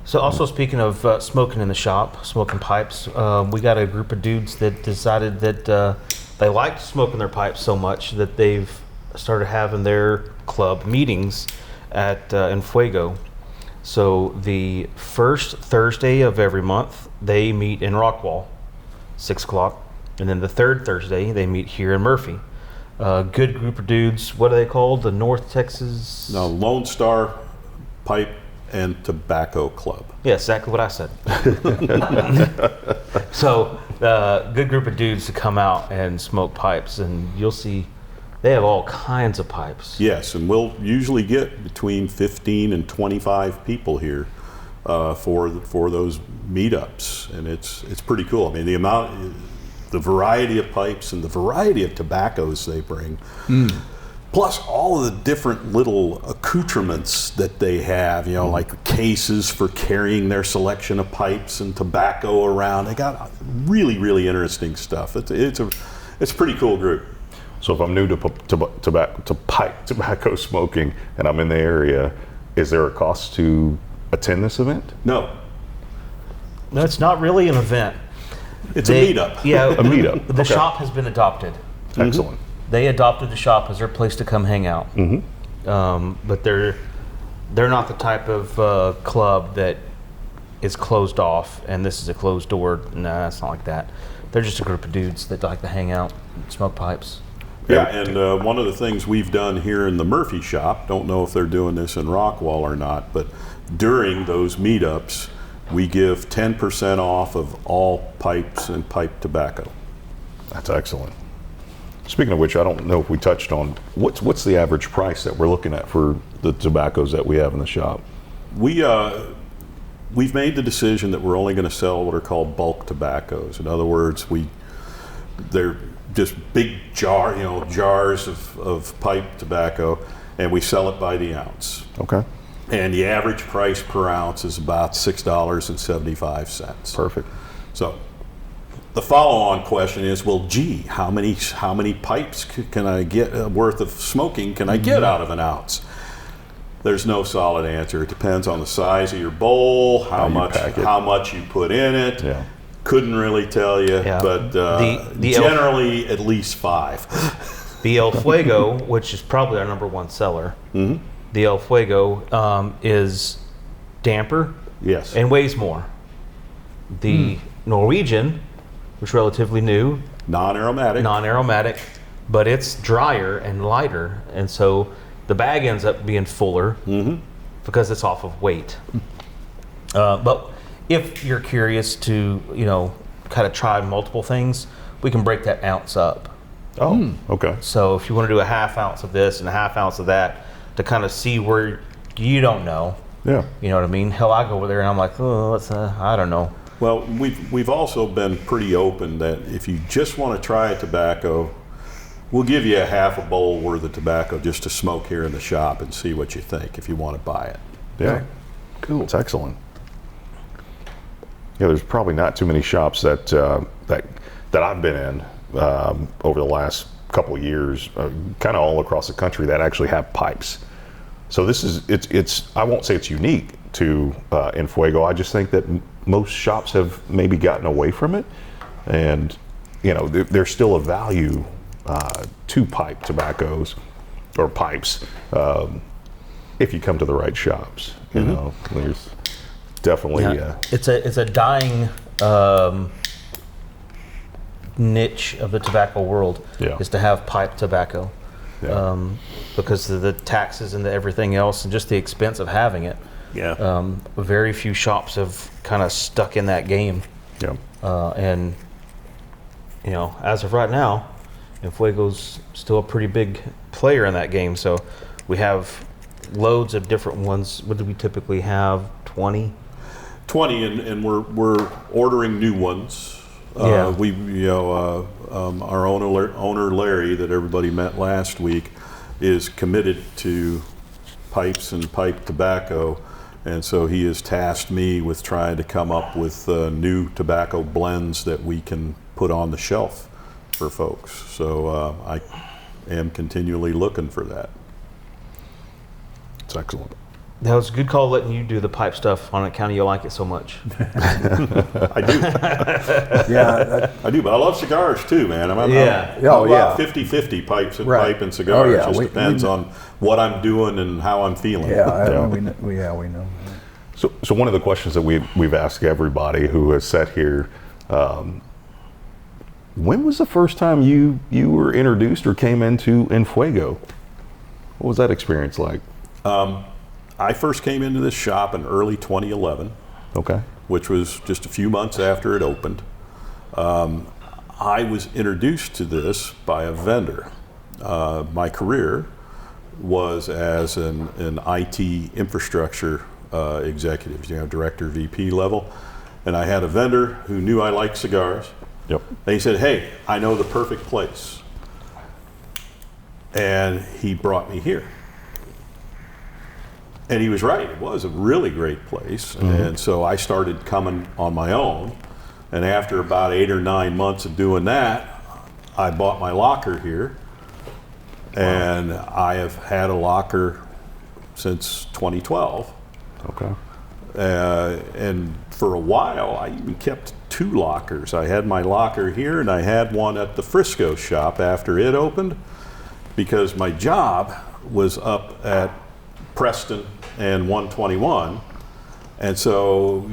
So also speaking of smoking in the shop, smoking pipes, we got a group of dudes that decided that they liked smoking their pipes so much that they've started having their club meetings at in Fuego. So the first Thursday of every month, they meet in Rockwall, 6 o'clock. And then the third Thursday, they meet here in Murphy. Good group of dudes. What are they called? The North Texas? No, Lone Star Pipe and Tobacco Club. Yeah, exactly what I said. So, good group of dudes to come out and smoke pipes, and you'll see they have all kinds of pipes. Yes, and we'll usually get between 15 and 25 people here for those meetups, and it's pretty cool. I mean, the variety of pipes and the variety of tobaccos they bring, plus all of the different little accoutrements that they have. You know, like cases for carrying their selection of pipes and tobacco around. They got really, really interesting stuff. It's a pretty cool group. So if I'm new to pipe tobacco smoking and I'm in the area, is there a cost to attend this event? No, No, it's not really an event. it's a meetup. Yeah, A meetup. The Okay. shop has been adopted. Excellent. They adopted the shop as their place to come hang out. But they're not the type of club that is closed off and this is a closed door. Nah, it's not like that. They're just a group of dudes that like to hang out and smoke pipes. Yeah, and one of the things we've done here in the Murphy shop, don't know if they're doing this in Rockwall or not, but during those meetups, we give 10% off of all pipes and pipe tobacco. That's excellent. Speaking of which, I don't know if we touched on what's the average price that we're looking at for the tobaccos that we have in the shop. We've made the decision that we're only going to sell what are called bulk tobaccos. In other words, they're just big jars of pipe tobacco, and we sell it by the ounce. Okay. And the average price per ounce is about $6.75. Perfect. So the follow-on question is, well, gee, how many pipes can I get worth of smoking can I get out of an ounce? There's no solid answer. It depends on the size of your bowl, how much you put in it. Yeah. Couldn't really tell you, Yeah. but The generally at least 5. The El Fuego, which is probably our number one seller, the El Fuego is damper Yes. and weighs more. The Norwegian, which is relatively new, Non-aromatic. non-aromatic, but it's drier and lighter, and so the bag ends up being fuller because it's off of weight. But if you're curious to, kind of try multiple things, we can break that ounce up. Oh, okay. So if you want to do a half ounce of this and a half ounce of that to kind of see where you don't know, Yeah. you know what I mean? Hell, I go over there and I'm like, oh, I don't know. Well, we've also been pretty open that if you just want to try a tobacco, we'll give you a half a bowl worth of tobacco just to smoke here in the shop and see what you think if you want to buy it. Yeah. Cool. It's excellent. Yeah, there's probably not too many shops that I've been in over the last couple of years, kind of all across the country, that actually have pipes. So this is it's I won't say it's unique to in Fuego. I just think that most shops have maybe gotten away from it, and there's still a value to pipe tobaccos or pipes if you come to the right shops. There's definitely It's a dying niche of the tobacco world is to have pipe tobacco because of the taxes and everything else and just the expense of having it. Yeah. Very few shops have kind of stuck in that game. Yeah. And as of right now, Fuego's still a pretty big player in that game. So we have loads of different ones. What do we typically have? 20? 20, and we're ordering new ones. Yeah. Our owner Larry, that everybody met last week, is committed to pipes and pipe tobacco, And so he has tasked me with trying to come up with new tobacco blends that we can put on the shelf for folks. So I am continually looking for that. It's excellent. That was a good call letting you do the pipe stuff on account of you like it so much. I do. Yeah, I do, but I love cigars too, man. I'm Yeah. about 50-50 pipes and Right. pipe and cigars. Oh, yeah. It just We depends on what I'm doing and how I'm feeling. yeah, we know. So one of the questions that we've asked everybody who has sat here, when was the first time you were introduced or came into Enfuego? What was that experience like? I first came into this shop in early 2011, Okay. which was just a few months after it opened. I was introduced to this by a vendor. My career was as an IT infrastructure executive, director, VP level. And I had a vendor who knew I liked cigars. Yep. And he said, hey, I know the perfect place. And he brought me here. And he was right. It was a really great place. And so I started coming on my own. And after about 8 or 9 months of doing that, I bought my locker here. And I have had a locker since 2012. Okay. And for a while, I even kept 2 lockers. I had my locker here, and I had one at the Frisco shop after it opened, because my job was up at Preston and 121. And so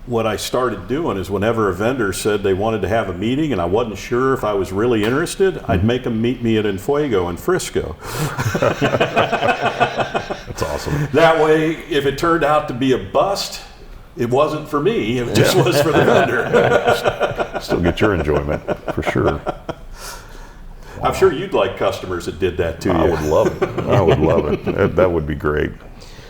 what I started doing is whenever a vendor said they wanted to have a meeting and I wasn't sure if I was really interested, I'd make them meet me at Enfuego in Frisco. That's awesome. That way, if it turned out to be a bust, it wasn't for me, it just was for the vendor. Still get your enjoyment, for sure. I'm sure you'd like customers that did that to you. I would love it. I would love it. That would be great,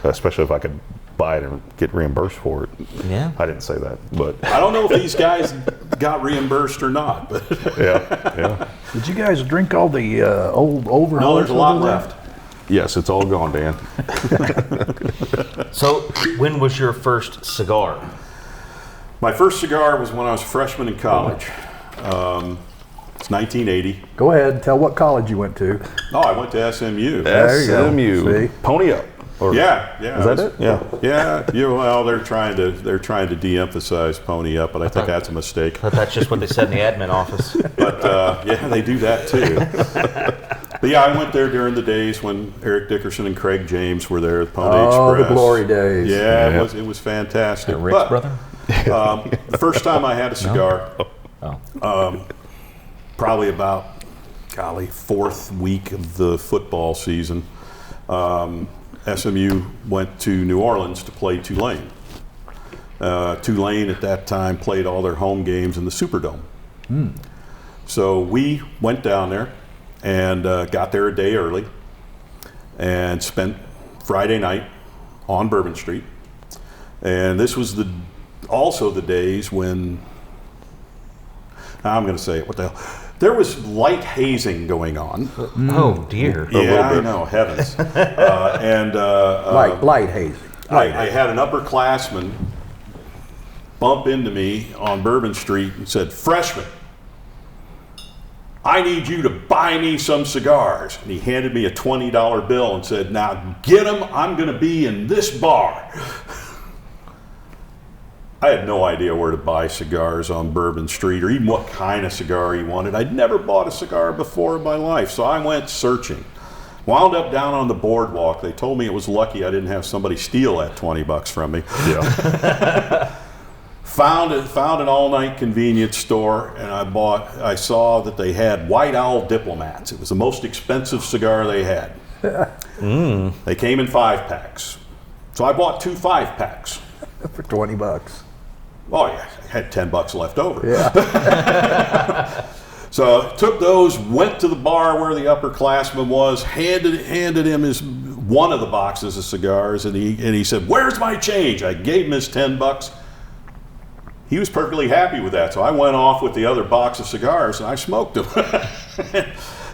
especially if I could buy it and get reimbursed for it. Yeah. I didn't say that, but I don't know if these guys got reimbursed or not, but yeah. Did you guys drink all the Old Overholt? no, there's a lot left. Yes, it's all gone, Dan. So, when was your first cigar? My first cigar was when I was a freshman in college. It's 1980. Go ahead, tell what college you went to. Oh, I went to SMU. There you go. SMU. See? Pony up. Or, Yeah. Is that it? Yeah. Yeah. Well, they're trying to de-emphasize Pony Up, but I think that's a mistake. But that's just what they said in the admin office. But yeah, they do that too. But yeah, I went there during the days when Eric Dickerson and Craig James were there at Pony Oh, Express. the glory days. Yeah, it was fantastic. Rick's But, brother? the first time I had a cigar, Oh. probably about, golly, 4th week of the football season, SMU went to New Orleans to play Tulane. Tulane at that time played all their home games in the Superdome. So we went down there and got there a day early and spent Friday night on Bourbon Street. And this was also the days when, I'm going to say it, what the hell? There was light hazing going on. Oh, dear. Yeah, I know, heavens. Light hazing. I had an upperclassman bump into me on Bourbon Street and said, "Freshman, I need you to buy me some cigars." And he handed me a $20 bill and said, "Now get them, I'm going to be in this bar." I had no idea where to buy cigars on Bourbon Street or even what kind of cigar he wanted. I'd never bought a cigar before in my life, so I went searching. Wound up down on the boardwalk. They told me it was lucky I didn't have somebody steal that $20 from me. Yeah. Found an all-night convenience store, and I saw that they had White Owl Diplomats. It was the most expensive cigar they had. They came in 5-packs. So I bought 2 5-packs. For $20. Oh yeah, I had $10 left over. Yeah. So I took those, went to the bar where the upperclassman was, handed him one of the boxes of cigars, and he said, "Where's my change?" I gave him his $10. He was perfectly happy with that, so I went off with the other box of cigars and I smoked them.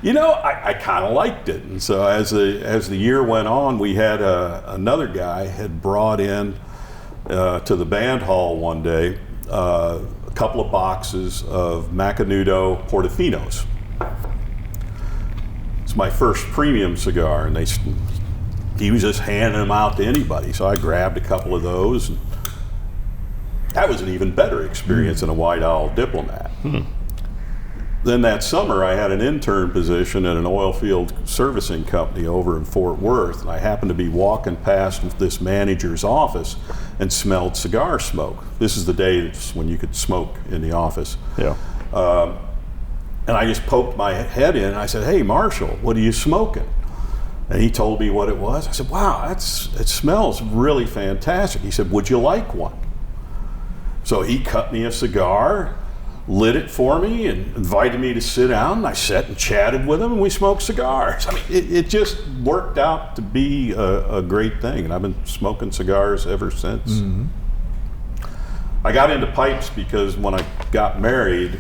You know, I kind of liked it, and so as the year went on, we had another guy had brought in to the band hall one day a couple of boxes of Macanudo Portofinos. It's my first premium cigar, and he was just handing them out to anybody. So I grabbed a couple of those, and that was an even better experience than a White Owl Diplomat. Then that summer, I had an intern position at an oil field servicing company over in Fort Worth, and I happened to be walking past this manager's office and smelled cigar smoke. This is the days when you could smoke in the office. Yeah. And I just poked my head in and I said, "Hey, Marshall, what are you smoking?" And he told me what it was. I said, "Wow, it smells really fantastic." He said, "Would you like one?" So he cut me a cigar, lit it for me, and invited me to sit down. And I sat and chatted with him, and we smoked cigars. I mean, it just worked out to be a great thing, and I've been smoking cigars ever since. I got into pipes because when I got married,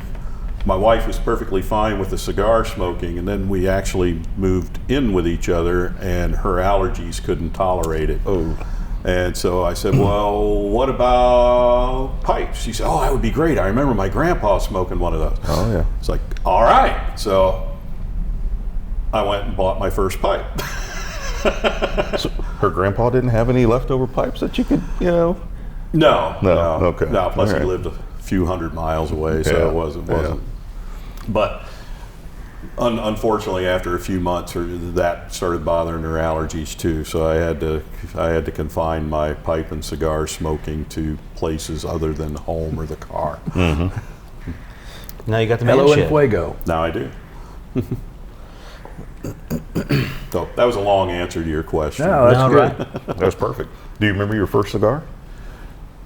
my wife was perfectly fine with the cigar smoking, and then we actually moved in with each other, and her allergies couldn't tolerate it. Oh. And so I said, "Well, what about pipes?" She said, "Oh, that would be great. I remember my grandpa smoking one of those." Oh, yeah. It's like, all right. So I went and bought my first pipe. So her grandpa didn't have any leftover pipes that you could, No. Okay. No, plus All he right. lived a few hundred miles away, so Yeah. it wasn't. Yeah. But unfortunately, after a few months, that started bothering her allergies too. So I had to confine my pipe and cigar smoking to places other than home or the car. Now you got the Hello man and shit. fuego. Now I do. So that was a long answer to your question. No, that's No, good. right. That was perfect. Do you remember your first cigar?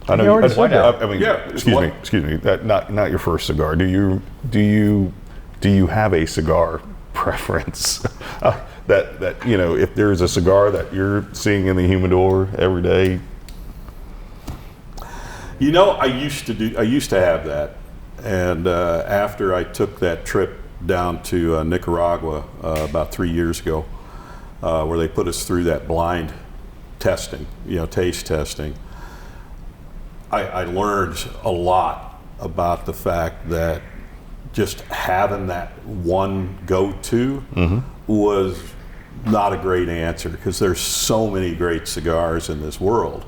I You already said that. I mean, Yeah, excuse me. Not your first cigar. Do you have a cigar preference? that if there's a cigar that you're seeing in the humidor every day. I used to have that, and after I took that trip down to Nicaragua about 3 years ago, where they put us through that blind testing, taste testing, I learned a lot about the fact that just having that one go-to was not a great answer, because there's so many great cigars in this world.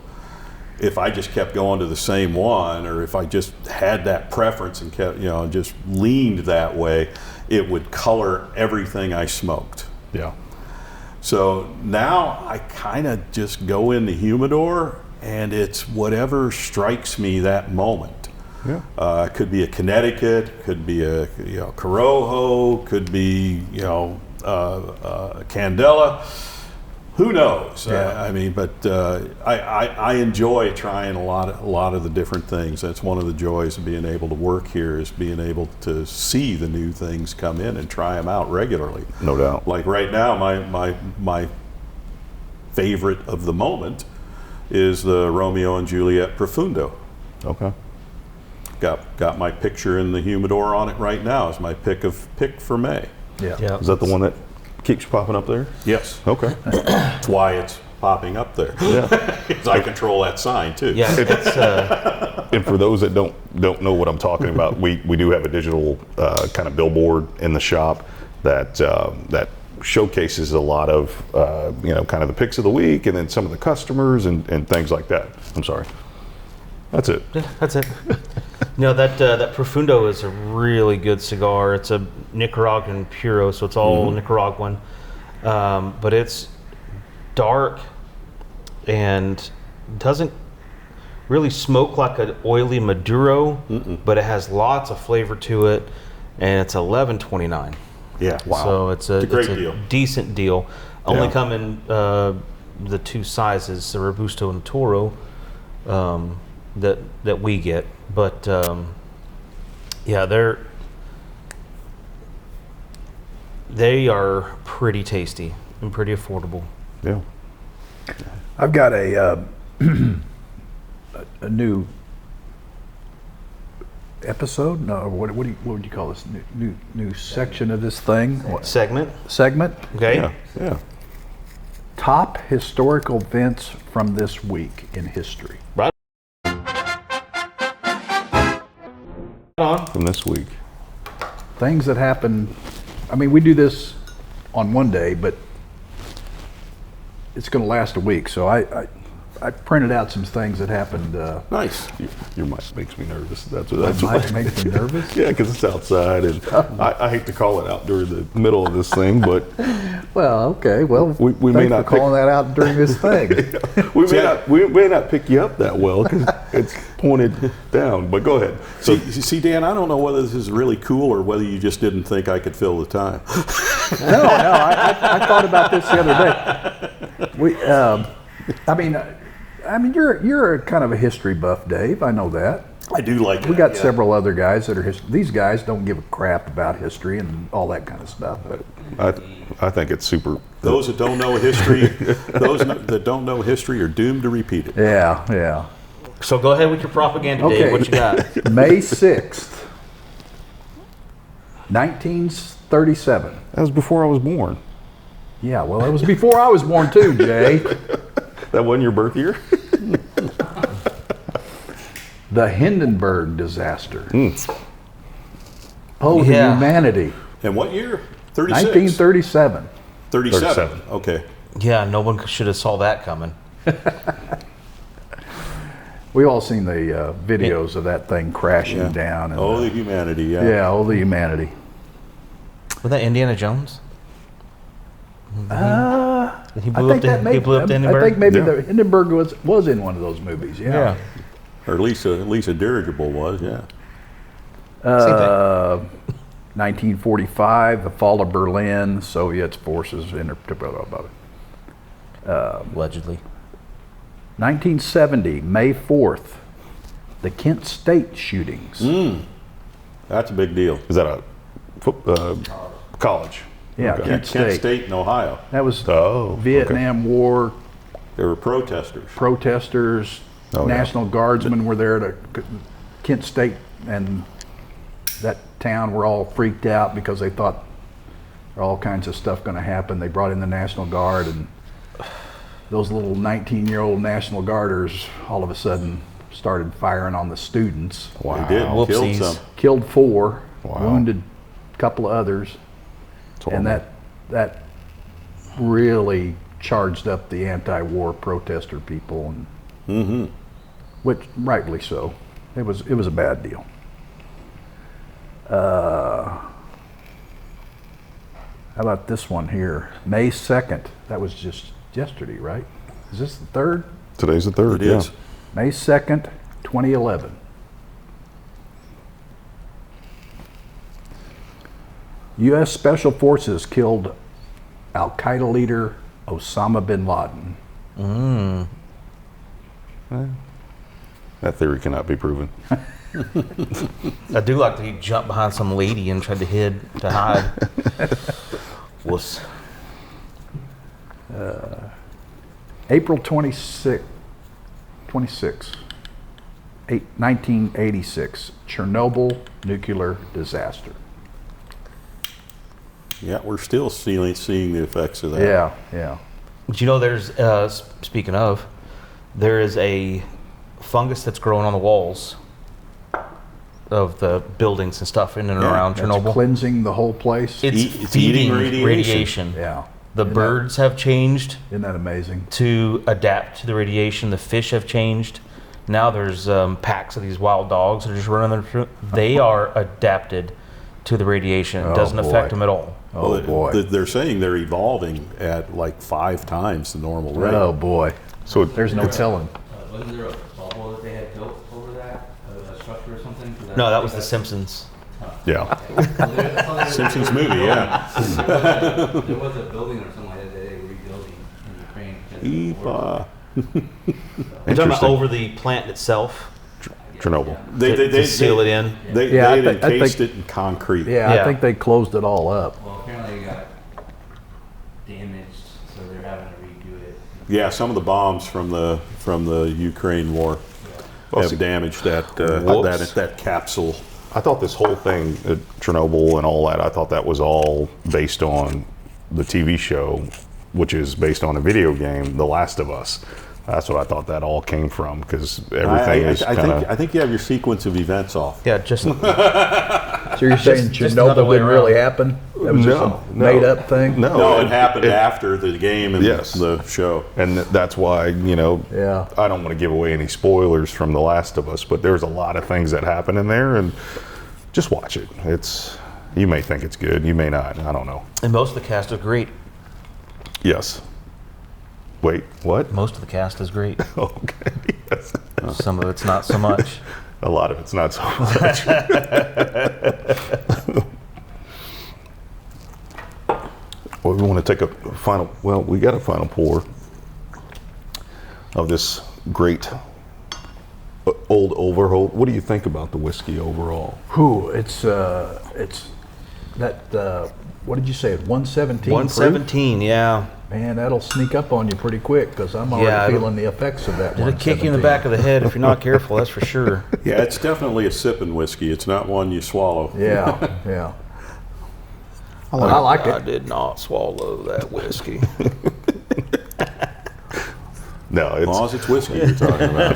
If I just kept going to the same one, or if I just had that preference and kept, just leaned that way, it would color everything I smoked. Yeah. So now I kind of just go in the humidor, and it's whatever strikes me that moment. Yeah. It could be a Connecticut, could be a Corojo, could be Candela. Who knows? Yeah. But I enjoy trying a lot of the different things. That's one of the joys of being able to work here, is being able to see the new things come in and try them out regularly. No doubt. Like right now, my favorite of the moment is the Romeo and Juliet Profundo. Okay. Got my picture in the humidor on it right now. It's my pick for May. Yeah. Is that the one that keeps popping up there? Yes. Okay. That's why it's popping up there. Yeah. Because I control that sign too. Yeah, it's And for those that don't know what I'm talking about, we do have a digital kind of billboard in the shop that showcases a lot of kind of the picks of the week, and then some of the customers and things like that. I'm sorry. That's it. yeah, that's it. That Profundo is a really good cigar. It's a Nicaraguan Puro, so it's all Nicaraguan, but it's dark and doesn't really smoke like an oily Maduro, but it has lots of flavor to it, and it's $11.29. Yeah. Wow. So it's a great deal. decent deal. Only Yeah. come in the two sizes, the Robusto and Toro, that we get. But they are pretty tasty and pretty affordable. Yeah. I've got a new episode? No, what would you call this new section of this thing? What, Segment. segment? Okay. Yeah, yeah. Top historical events from this week in history. Right on. From this week. Things that happened. I mean, we do this on one day, but it's going to last a week. So I printed out some things that happened. Nice. Your mic makes me nervous. That's That why. might make me nervous. Yeah, because it's outside, and I hate to call it out during the middle of this thing, but Well, okay. Well, We may thanks not for calling that out during this thing. we may not pick you up that well because it's pointed down. But go ahead. So See, Dan, I don't know whether this is really cool or whether you just didn't think I could fill the time. No, I thought about this the other day. I mean, you're a kind of a history buff, Dave. I know that. I do like We got several other guys that are these guys don't give a crap about history and all that kind of stuff. I think it's super. Those that don't know history, that don't know history are doomed to repeat it. Yeah. So go ahead with your propaganda, Dave. Okay. What you got? May 6th, 1937. That was before I was born. Yeah, well, it was before I was born too, Jay. That wasn't your birth year. The Hindenburg disaster. Oh, Yeah. the humanity. And what year? 36? 1937. 37. Okay. Yeah, no one should have saw that coming. We all seen the videos of that thing crashing down. And, Oh, the humanity, yeah. yeah, all the humanity. Was that Indiana Jones? He I blew think up the, he blew up the I Hindenburg? think maybe Yeah. the Hindenburg was in one of those movies. Yeah. Or at least a dirigible was, yeah. Same thing. 1945, the fall of Berlin, Soviet forces Allegedly. 1970, May 4th, the Kent State shootings. That's a big deal. Is that a college? Yeah, Okay. Kent State. Kent State in Ohio. That was Oh, Vietnam War There were protesters. protesters. Oh, yeah. National Guardsmen were there to Kent State, and that town were all freaked out because they thought there were all kinds of stuff going to happen. They brought in the National Guard, and those little 19-year-old National Guarders all of a sudden started firing on the students. Wow. They did. Killed Whoopsies. some. Killed 4, Wow. wounded a couple of others, It's and horrible. that really charged up the anti-war protester people, and which rightly so. It was a bad deal. How about this one here? May 2nd. That was just yesterday, right? Is this the 3rd? Today's the 3rd. It yeah. is. May 2nd, 2011. U.S. Special Forces killed Al-Qaeda leader Osama bin Laden. That theory cannot be proven. I do like that he jumped behind some lady and tried to hide. Was April 26, 1986, Chernobyl nuclear disaster. Yeah, we're still seeing the effects of that. Yeah. But you know, there's speaking of, there is a fungus that's growing on the walls of the buildings and stuff in and around That's Chernobyl. cleansing the whole place. It's It's eating feeding radiation. Yeah. The Isn't birds have changed Isn't that amazing? to adapt to the radiation. The fish have changed. Now there's packs of these wild dogs that are just running through. They are adapted to the radiation. It Oh, doesn't affect boy. them at all. Oh, Well, boy. They're saying they're evolving at like 5 times the normal rate. Oh, boy. So There's no telling. Wasn't there a bubble that they had built over that, a structure or something? No, that was The Simpsons. yeah. Simpsons movie, yeah. There was a building or something like that they were rebuilding in Ukraine. because of the war. You're talking about Interesting. over the plant itself Chernobyl. to seal it in. They Yeah, I had think- encased it in concrete. Yeah, I Yeah. think they closed it all up. Well, apparently it got damaged, so they're having to redo it. Yeah, some of the bombs from the Ukraine war Well, have see- damaged that Whoops. that capsule. I thought this whole thing, Chernobyl and all that, I thought that was all based on the TV show, which is based on a video game, The Last of Us. That's what I thought that all came from, because everything is kind of... I think you have your sequence of events off. Yeah, just So you're saying just another Chernobyl way didn't really around. happen? That was just a made-up thing? No, it happened after the game and Yes. the show. And that's why, Yeah. I don't want to give away any spoilers from The Last of Us, but there's a lot of things that happen in there, and just watch it. You may think it's good, you may not, I don't know. and most of the cast is great. Yes. Wait, what? Most of the cast is great. Okay. Yes. Some of it's not so much. A lot of it's not so much. Well, we want to take a final, we got a final pour of this great Old Overholt. What do you think about the whiskey overall? Whew, it's that, what did you say, 117? 117, yeah. Man, that'll sneak up on you pretty quick, because I'm already Yeah, feeling the effects of that. It'll kick you in the back of the head if you're not careful, that's for sure. Yeah, it's definitely a sipping whiskey. It's not one you swallow. Yeah, yeah. I like I it. did not swallow that whiskey. No, As long as it's whiskey you're talking about.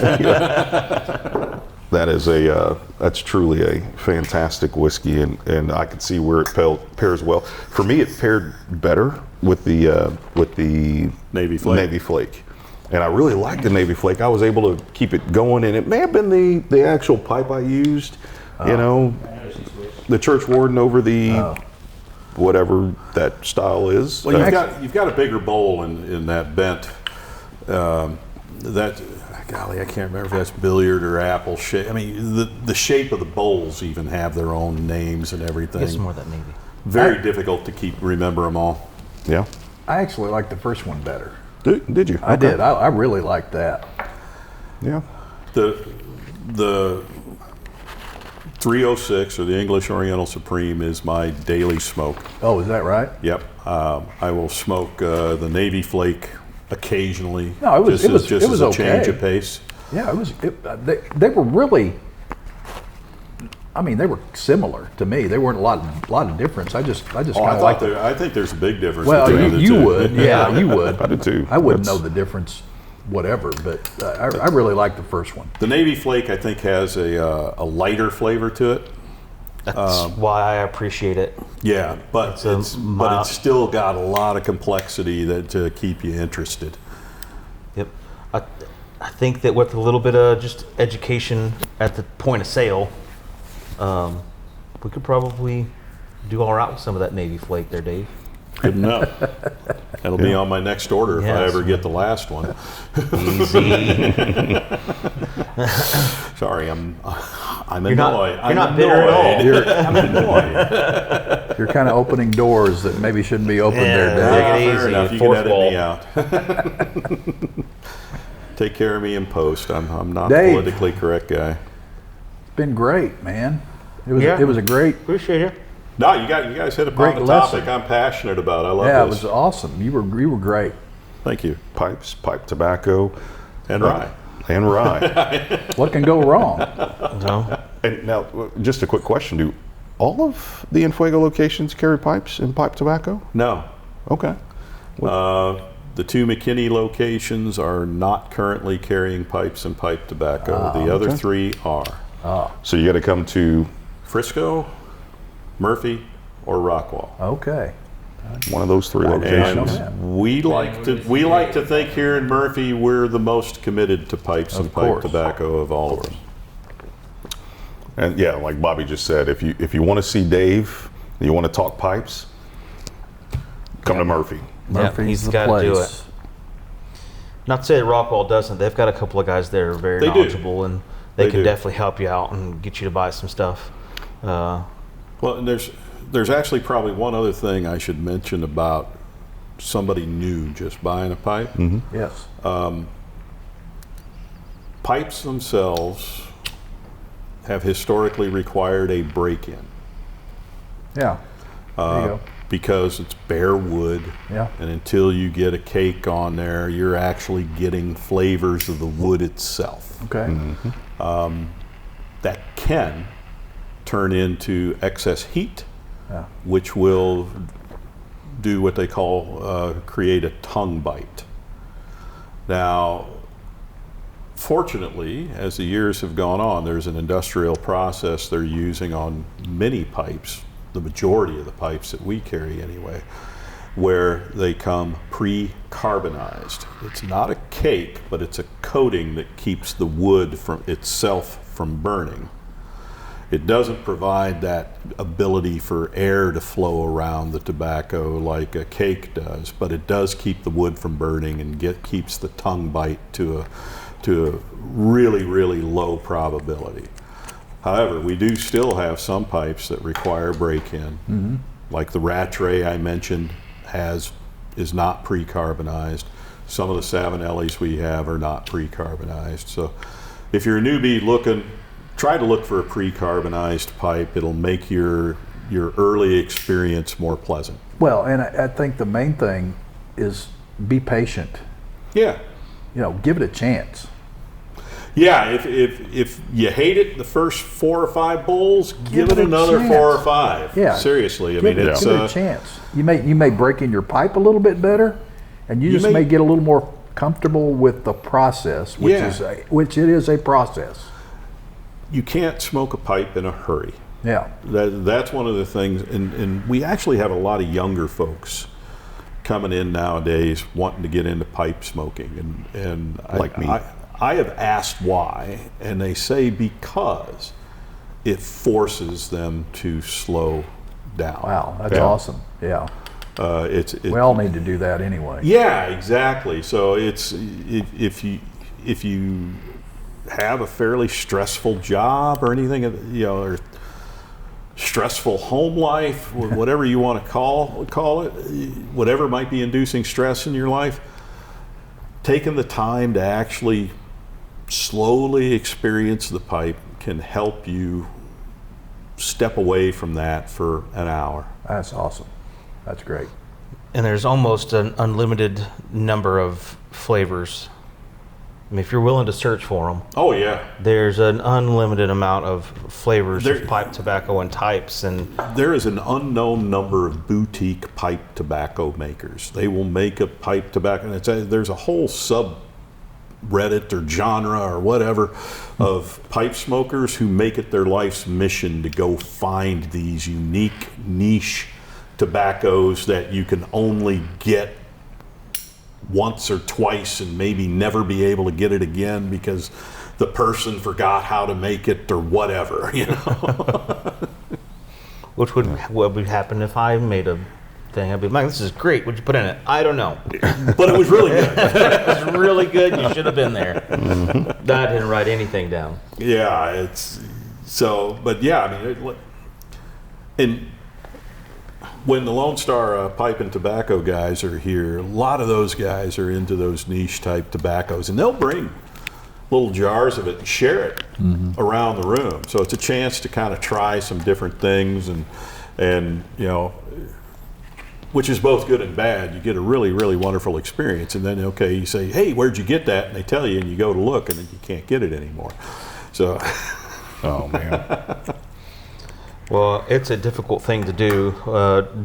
that's truly a fantastic whiskey, and I can see where it pairs well. For me, it paired better with the Navy Flake. Navy Flake, and I really liked the Navy Flake. I was able to keep it going, and it may have been the actual pipe I used. The Church Warden over the whatever that style is. Well, you've got a bigger bowl in that bent. Golly, I can't remember if that's billiard or apple shape. I mean, the shape of the bowls even have their own names and everything. Get some more of that Navy. Very difficult to remember them all. Yeah. I actually like the first one better. Did you? I did. I really liked that. Yeah. The 306 or the English Oriental Supreme is my daily smoke. Oh, is that right? Yep. I will smoke the Navy Flake occasionally. No, it was just as a okay. change of pace. Yeah, it was. They were really. I mean, they were similar to me. They weren't a lot of difference. I just kind of like. I think there's a big difference. Well, between the you two. would. Yeah, you would. I did too. I wouldn't know the difference, whatever. But I really like the first one. The Navy Flake, I think, has a lighter flavor to it. That's why I appreciate it. Yeah, but it's still got a lot of complexity to keep you interested. Yep. I think that with a little bit of just education at the point of sale, we could probably do all right with some of that Navy Flake there, Dave. Good enough. That'll be on my next order if I Yes. ever get the last one. Easy. Sorry, I'm You're not- annoyed. you're not bitter at all. I'm annoyed. You're kind of opening doors that maybe shouldn't be opened there, Dave. Take it Fair easy, enough. You fourth can wall. edit me out. Take care of me in post. I'm not Dave. politically correct guy. It's been great, man. It Yeah. was a great. Appreciate it. No, you guys hit upon Great the lesson. topic I'm passionate about. I love Yeah, it this. was awesome. You were great. Thank you. Pipes, pipe tobacco, And rye. and rye. What can go wrong? No. And now, just a quick question: do all of the Enfuego locations carry pipes and pipe tobacco? No. Okay. The two McKinney locations are not currently carrying pipes and pipe tobacco. The other okay. three are. So you got to come to Frisco, Murphy, or Rockwall. Okay. one of those three know locations. that. We like to think here in Murphy we're the most committed to pipes and pipe course. tobacco of all of them. And yeah, like Bobby just said, if you want to see Dave, you want to talk pipes, come to Murphy. Murphy's he's the got to place. do it. Not to say that Rockwall doesn't. They've got a couple of guys there who are very They do. knowledgeable, and they can do. definitely help you out and get you to buy some stuff. Well, and there's actually probably one other thing I should mention about somebody new just buying a pipe. Yes. Pipes themselves have historically required a break-in Yeah. There you go. because it's bare wood. Yeah. And until you get a cake on there, you're actually getting flavors of the wood itself. Okay. That can turn into excess heat, Yeah. which will do what they call create a tongue bite. Now, fortunately, as the years have gone on, there's an industrial process they're using on many pipes, the majority of the pipes that we carry anyway, where they come pre-carbonized. It's not a cake, but it's a coating that keeps the wood from itself from burning. It doesn't provide that ability for air to flow around the tobacco like a cake does, but it does keep the wood from burning and keeps the tongue bite to a really, really low probability. However, we do still have some pipes that require break-in, like the Rattray I mentioned is not pre-carbonized. Some of the Savinellis we have are not pre-carbonized. So if you're a newbie try to look for a pre-carbonized pipe. It'll make your early experience more pleasant. Well, and I think the main thing is be patient. Yeah. Give it a chance. Yeah, if you hate it the first 4 or 5 bowls, give it a another chance. 4 or 5. Yeah. Seriously, Give it a chance. You may break in your pipe a little bit better, and you just may get a little more comfortable with the process, which it is a process. You can't smoke a pipe in a hurry. Yeah. That's one of the things, and we actually have a lot of younger folks coming in nowadays wanting to get into pipe smoking, and Like me. I have asked why, and they say because it forces them to slow down. Wow, that's awesome. Yeah. We all need to do that anyway. Yeah, exactly. So it's if you have a fairly stressful job or anything, or stressful home life, whatever you want to call it, whatever might be inducing stress in your life, taking the time to actually slowly experience the pipe can help you step away from that for an hour. That's awesome. That's great. And there's almost an unlimited number of flavors. I mean, if you're willing to search for them, Oh yeah, there's an unlimited amount of flavors of pipe tobacco and types. And there is an unknown number of boutique pipe tobacco makers. They will make a pipe tobacco, and there's a whole subreddit or genre or whatever of pipe smokers who make it their life's mission to go find these unique niche tobaccos that you can only get once or twice and maybe never be able to get it again because the person forgot how to make it or whatever, which would happen if I made a thing? I'd be like, this is great. What'd you put in it? I don't know. But it was really good. It was really good. You should have been there. I didn't write anything down. Yeah, it's so, but yeah, I mean, and when the Lone Star pipe and tobacco guys are here, a lot of those guys are into those niche type tobaccos, and they'll bring little jars of it and share it around the room. So it's a chance to kind of try some different things, and which is both good and bad. You get a really, really wonderful experience, and then you say, hey, where'd you get that? And they tell you, and you go to look, and then you can't get it anymore. So, Oh man. Well, it's a difficult thing to do.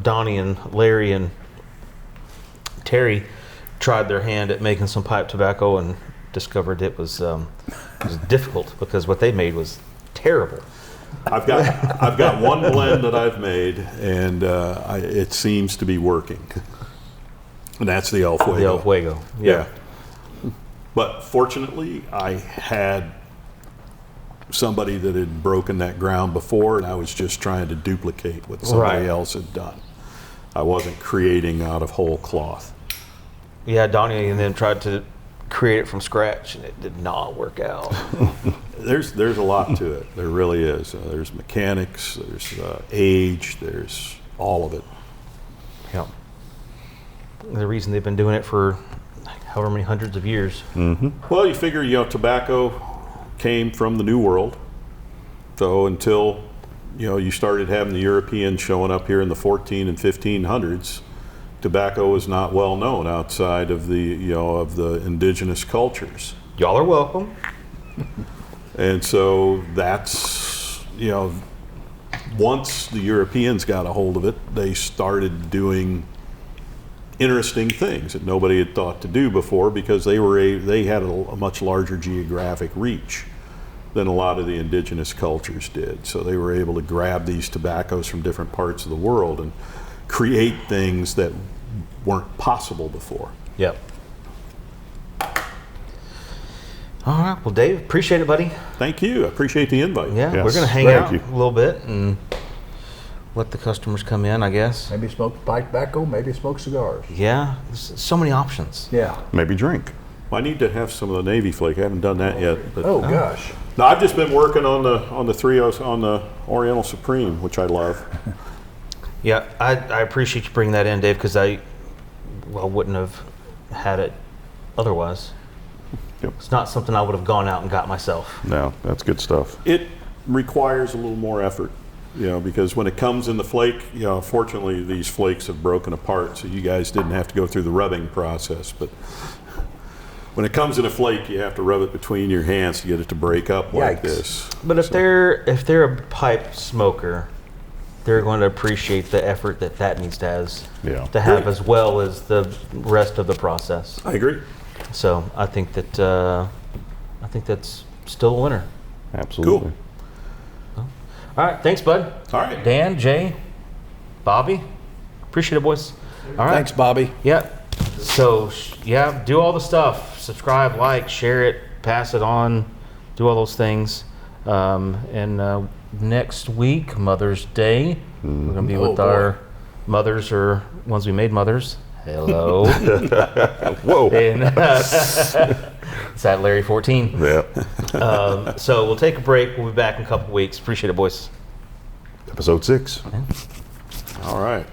Donnie and Larry and Terry tried their hand at making some pipe tobacco and discovered it was difficult because what they made was terrible. I've got one blend that I've made, and it seems to be working. And that's the El Fuego. The El Fuego. Yeah. But fortunately, I had somebody that had broken that ground before, and I was just trying to duplicate what somebody else had done. I wasn't creating out of whole cloth. Yeah, Donnie and them tried to create it from scratch, and it did not work out. There's a lot to it. There really is. There's mechanics, there's age, there's all of it. Yeah. The reason they've been doing it for however many hundreds of years. Well, you figure, tobacco came from the New World. So until, you started having the Europeans showing up here in the 14 and 1500s, tobacco was not well known outside of the, of the indigenous cultures. Y'all are welcome. And so that's, once the Europeans got a hold of it, they started doing interesting things that nobody had thought to do before because they had a much larger geographic reach than a lot of the indigenous cultures did. So they were able to grab these tobaccos from different parts of the world and create things that weren't possible before. Yep. All right. Well, Dave, appreciate it, buddy. Thank you. I appreciate the invite. Yeah, Yes, we're going to hang thank out you. a little bit and let the customers come in, I guess. Maybe smoke pipe tobacco, maybe smoke cigars. Yeah, there's so many options. Yeah. Maybe drink. I need to have some of the Navy Flake. I haven't done that yet. But Oh, gosh. no, I've just been working on the 3.0 on the Oriental Supreme, which I love. Yeah, I appreciate you bringing that in, Dave, because I wouldn't have had it otherwise. Yep. It's not something I would have gone out and got myself. No, that's good stuff. It requires a little more effort, because when it comes in the flake, fortunately these flakes have broken apart, so you guys didn't have to go through the rubbing process. But when it comes in a flake, you have to rub it between your hands to get it to break up like Yikes. this. But if they're a pipe smoker, they're going to appreciate the effort that needs to have as well as the rest of the process. I agree. So I think that's still a winner. Absolutely. All right, thanks, bud. All right. Dan, Jay, Bobby, appreciate it, boys. All right. Thanks, Bobby. Yeah. So yeah, do all the stuff. Subscribe, like, share it, pass it on, do all those things. And next week, Mother's Day, we're gonna be with boy. our mothers or ones we made mothers. Hello. Whoa. And it's at Larry 14. Yeah. So we'll take a break. We'll be back in a couple weeks. Appreciate it, boys. Episode 6. All right.